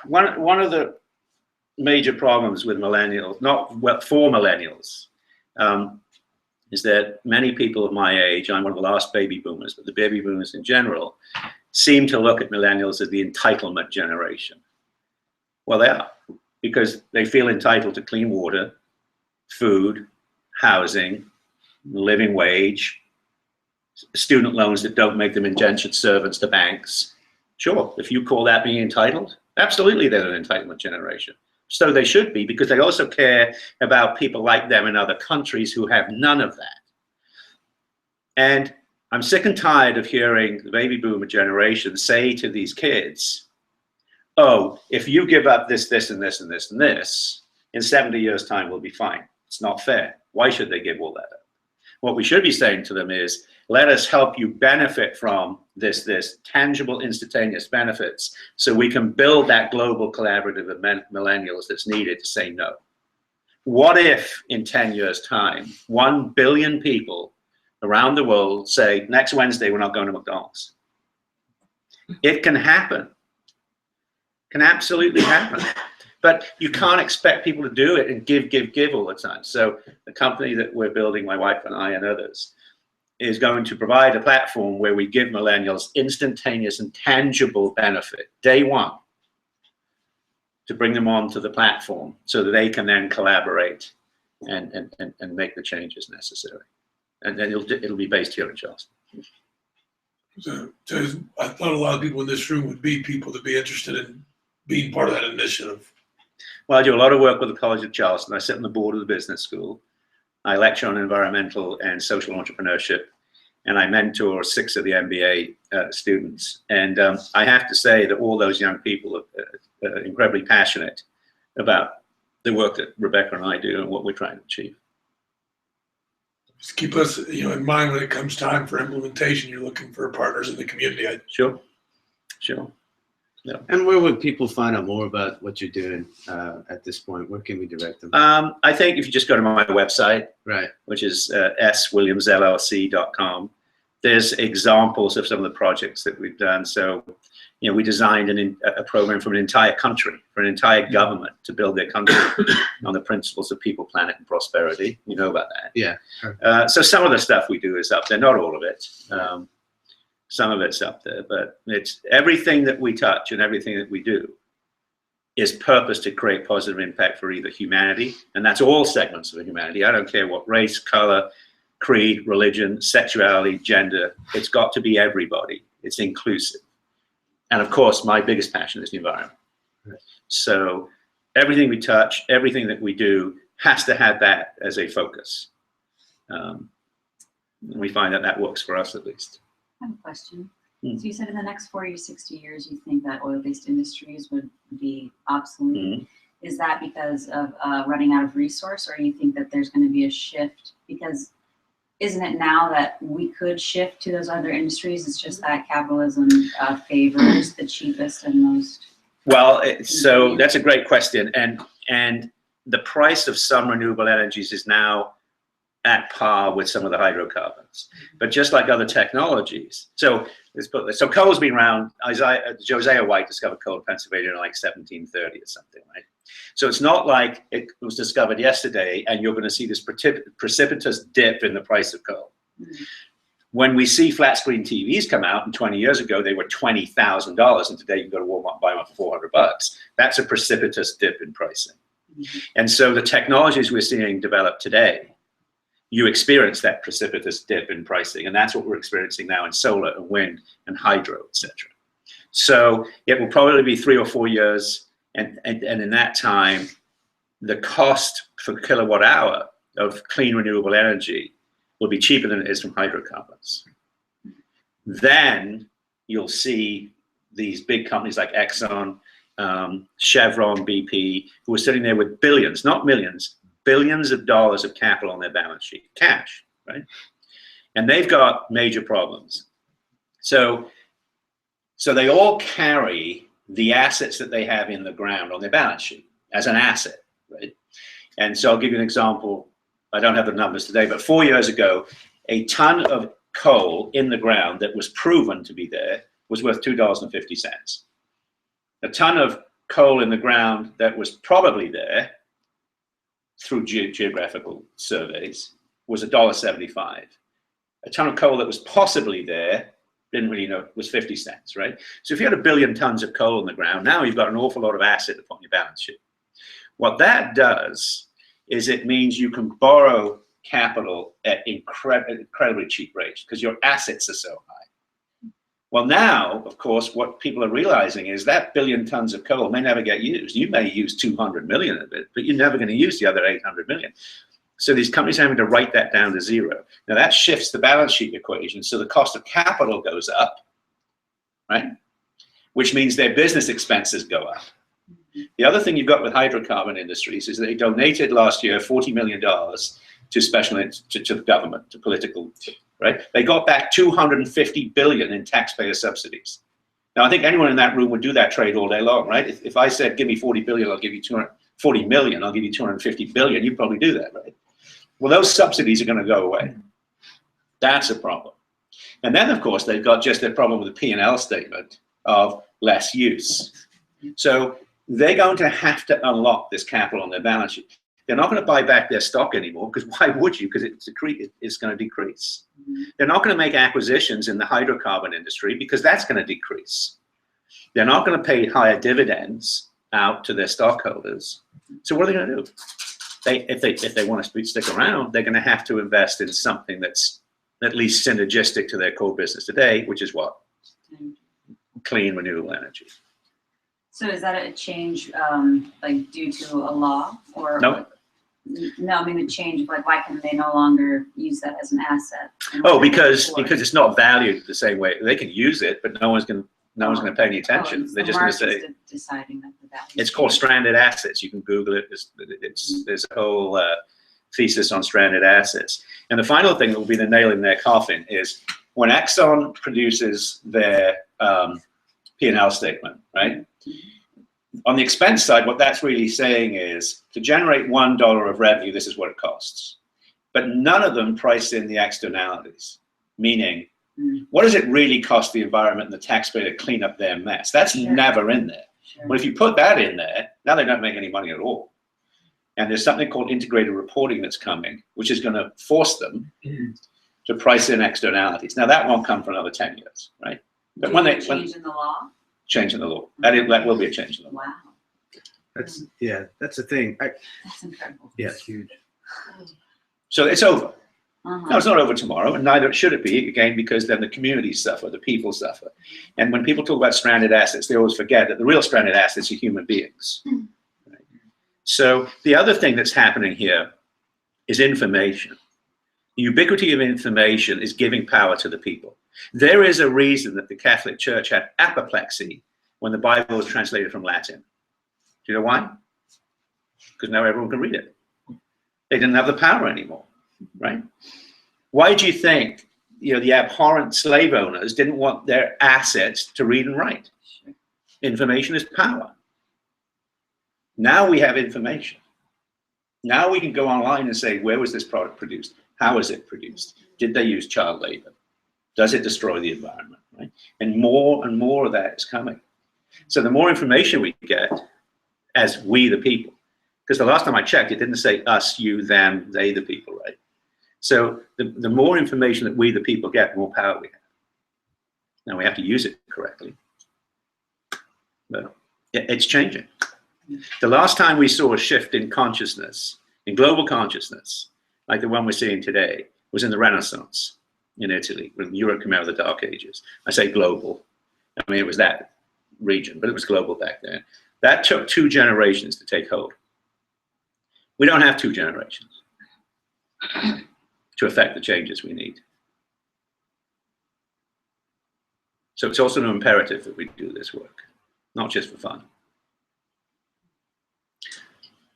One of the major problems with millennials, for millennials, is that many people of my age, I'm one of the last baby boomers, but the baby boomers in general, seem to look at millennials as the entitlement generation. Well, they are, because they feel entitled to clean water, food, housing, living wage, student loans that don't make them indentured servants to banks. Sure, if you call that being entitled, Absolutely, they're an entitlement generation. So they should be, because they also care about people like them in other countries who have none of that. And I'm sick and tired of hearing the baby boomer generation say to these kids, oh, if you give up this, this, and this, and this, and this, in 70 years' time, we'll be fine. It's not fair. Why should they give all that up? What we should be saying to them is, let us help you benefit from this tangible, instantaneous benefits, so we can build that global collaborative of millennials that's needed to say no. What if in 10 years' time, 1 billion people around the world say, next Wednesday, we're not going to McDonald's? It can happen. Can absolutely happen. But you can't expect people to do it and give all the time. So the company that we're building, my wife and I and others, is going to provide a platform where we give millennials instantaneous and tangible benefit, day one, to bring them onto the platform so that they can then collaborate and make the changes necessary. And then it'll be based here in Charleston. So I thought a lot of people in this room would be people to be interested in being part of that initiative. Well, I do a lot of work with the College of Charleston. I sit on the board of the business school. I lecture on environmental and social entrepreneurship, and I mentor 6 of the MBA students. And I have to say that all those young people are incredibly passionate about the work that Rebecca and I do and what we're trying to achieve. Just keep us, in mind when it comes time for implementation. You're looking for partners in the community. Sure. Yeah. And where would people find out more about what you're doing at this point? Where can we direct them? I think if you just go to my website, Right. which is swilliamsllc.com, there's examples of some of the projects that we've done. So, we designed a program for an entire country, for an entire government to build their country on the principles of people, planet, and prosperity. You know about that. Yeah. Sure. So some of the stuff we do is up there, not all of it. Some of it's up there, but it's everything that we touch and everything that we do is purposed to create positive impact for either humanity, and that's all segments of humanity. I don't care what race, color, creed, religion, sexuality, gender. It's got to be everybody. It's inclusive. And of course, my biggest passion is the environment. Right. So everything we touch, everything that we do has to have that as a focus. We find that works for us at least. I have a question. So you said in the next 40 to 60 years, you think that oil-based industries would be obsolete. Is that because of running out of resource, or you think that there's going to be a shift? Because isn't it now that we could shift to those other industries? It's just that capitalism favors the cheapest and most. Well, so that's a great question. And the price of some renewable energies is now at par with some of the hydrocarbons, but just like other technologies. So let's put this. So coal's been around. Josiah White discovered coal in Pennsylvania in like 1730 or something, right? So it's not like it was discovered yesterday and you're going to see this precipitous dip in the price of coal. When we see flat screen TVs come out, and 20 years ago they were $20,000, and today you can go to Walmart and buy them for $400. That's a precipitous dip in pricing. And so the technologies we're seeing develop today, you experience that precipitous dip in pricing, and that's what we're experiencing now in solar and wind and hydro, etc. So it will probably be 3 or 4 years, and in that time, the cost per kilowatt hour of clean renewable energy will be cheaper than it is from hydrocarbons. Then you'll see these big companies like Exxon, Chevron, BP, who are sitting there with billions, not millions, billions of dollars of capital on their balance sheet, cash, right? And they've got major problems. So they all carry the assets that they have in the ground on their balance sheet as an asset, right? And so I'll give you an example. I don't have the numbers today, but 4 years ago, a ton of coal in the ground that was proven to be there was worth $2.50. A ton of coal in the ground that was probably there through geographical surveys was $1.75. A ton of coal that was possibly there, didn't really know, was 50 cents, right? So if you had 1 billion tons of coal in the ground, now you've got an awful lot of asset upon your balance sheet. What that does is it means you can borrow capital at incredibly cheap rates because your assets are so high. Well, now, of course, what people are realizing is that billion tons of coal may never get used. You may use 200 million of it, but you're never going to use the other 800 million. So these companies are having to write that down to zero. Now that shifts the balance sheet equation. So the cost of capital goes up, right? Which means their business expenses go up. The other thing you've got with hydrocarbon industries is they donated last year $40 million to to the government, to political, right? They got back 250 billion in taxpayer subsidies. Now I think anyone in that room would do that trade all day long, right? If I said, give me 40 billion, I'll give you 240 million, I'll give you 250 billion, you'd probably do that, right? Well, those subsidies are going to go away. That's a problem. And then, of course, they've got just a problem with the P&L statement of less use. So they're going to have to unlock this capital on their balance sheet. They're not going to buy back their stock anymore, because why would you? Because it's going to decrease. They're not going to make acquisitions in the hydrocarbon industry, because that's going to decrease. They're not going to pay higher dividends out to their stockholders. So what are they going to do? If they want to stick around, they're going to have to invest in something that's at least synergistic to their core business today, which is what? Clean, renewable energy. So is that a change, like due to a law, or? No. No, I mean a change of like, why can they no longer use that as an asset? Oh, because it's not valued the same way. They can use it, but no one's going to pay any attention. They're just going to say, deciding that the value. it's called stranded assets. You can Google it. There's a whole thesis on stranded assets. And the final thing that will be the nail in their coffin is when Exxon produces their P&L statement, right? On the expense side, what that's really saying is to generate $1 of revenue, this is what it costs. But none of them price in the externalities, meaning what does it really cost the environment and the taxpayer to clean up their mess? That's never in there. But if you put that in there, now they don't make any money at all. And there's something called integrated reporting that's coming, which is going to force them to price in externalities. Now that won't come for another 10 years, right? But when change in the law? Change in the law. That will be a change in the law. Wow. That's the thing. That's incredible. Yeah, it's huge. So it's over. No, it's not over tomorrow, and neither should it be, again, because then the communities suffer, the people suffer. And when people talk about stranded assets, they always forget that the real stranded assets are human beings. Right? So the other thing that's happening here is information. The ubiquity of information is giving power to the people. There is a reason that the Catholic Church had apoplexy when the Bible was translated from Latin. Do you know why? Because now everyone can read it. They didn't have the power anymore, right? Why do you think, the abhorrent slave owners didn't want their assets to read and write? Information is power. Now we have information. Now we can go online and say, where was this product produced? How was it produced? Did they use child labor? Does it destroy the environment, right? And more of that is coming. So the more information we get as we the people, because the last time I checked, it didn't say us, you, them, they the people, right? So the more information that we the people get, the more power we have. Now we have to use it correctly. But it's changing. The last time we saw a shift in consciousness, in global consciousness, like the one we're seeing today, was in the Renaissance in Italy, when Europe came out of the Dark Ages. I say global. I mean, it was that region, but it was global back then. That took 2 generations to take hold. We don't have 2 generations to affect the changes we need. So it's also an imperative that we do this work, not just for fun.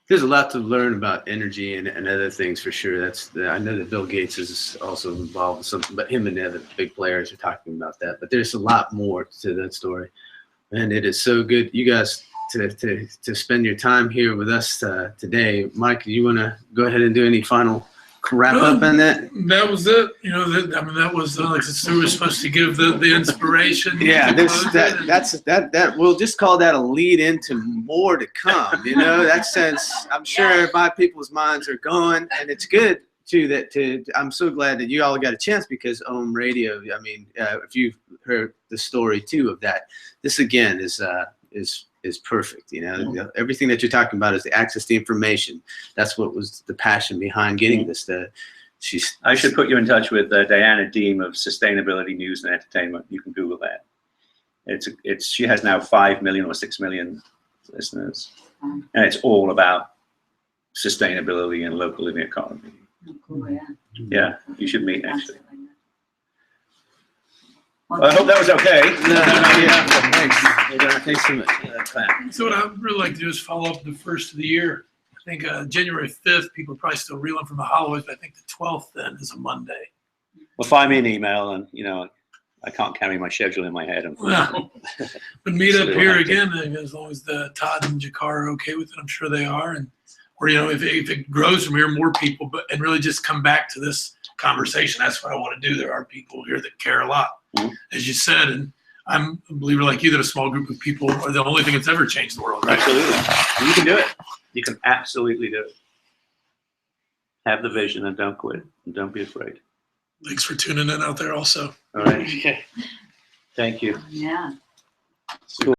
There's a lot to learn about energy and other things for sure. I know that Bill Gates is also involved with something, but him and the other big players are talking about that. But there's a lot more to that story, and it is so good, you guys, to spend your time here with us today. Mike, do you want to go ahead and do any final wrap up on that? That was it. That was like Stuart was supposed to give the inspiration. Yeah, that we'll just call that a lead into more to come. That sense. I'm sure my people's minds are going, and it's good too. I'm so glad that you all got a chance, because Ohm Radio. I mean, if you've heard the story too of that, this again is perfect. Everything that you're talking about is the access to information. That's what was the passion behind getting this, to she's. I should put you in touch with Diana Deem of Sustainability News and Entertainment. You can Google that. She has now 5 million or 6 million listeners, and it's all about sustainability and local living economy. Oh, cool, yeah. Yeah, you should meet actually. Well, I hope that was okay. Thanks so much. So what I'd really like to do is follow up the first of the year. I think January 5th, people are probably still reeling from the holidays, but I think the 12th then is a Monday. Well, find me an email, and I can't carry my schedule in my head. Well, but meet up So here we'll have to- again, as long as the Todd and Jakar are okay with it. I'm sure they are. And or if it grows from here, more people, and really just come back to this conversation. That's what I want to do. There are people here that care a lot, as you said, and I'm a believer like you that a small group of people are the only thing that's ever changed the world. Right? Absolutely, you can do it. You can absolutely do it. Have the vision and don't quit, and don't be afraid. Thanks for tuning in out there also. All right. Thank you. Yeah. Cool.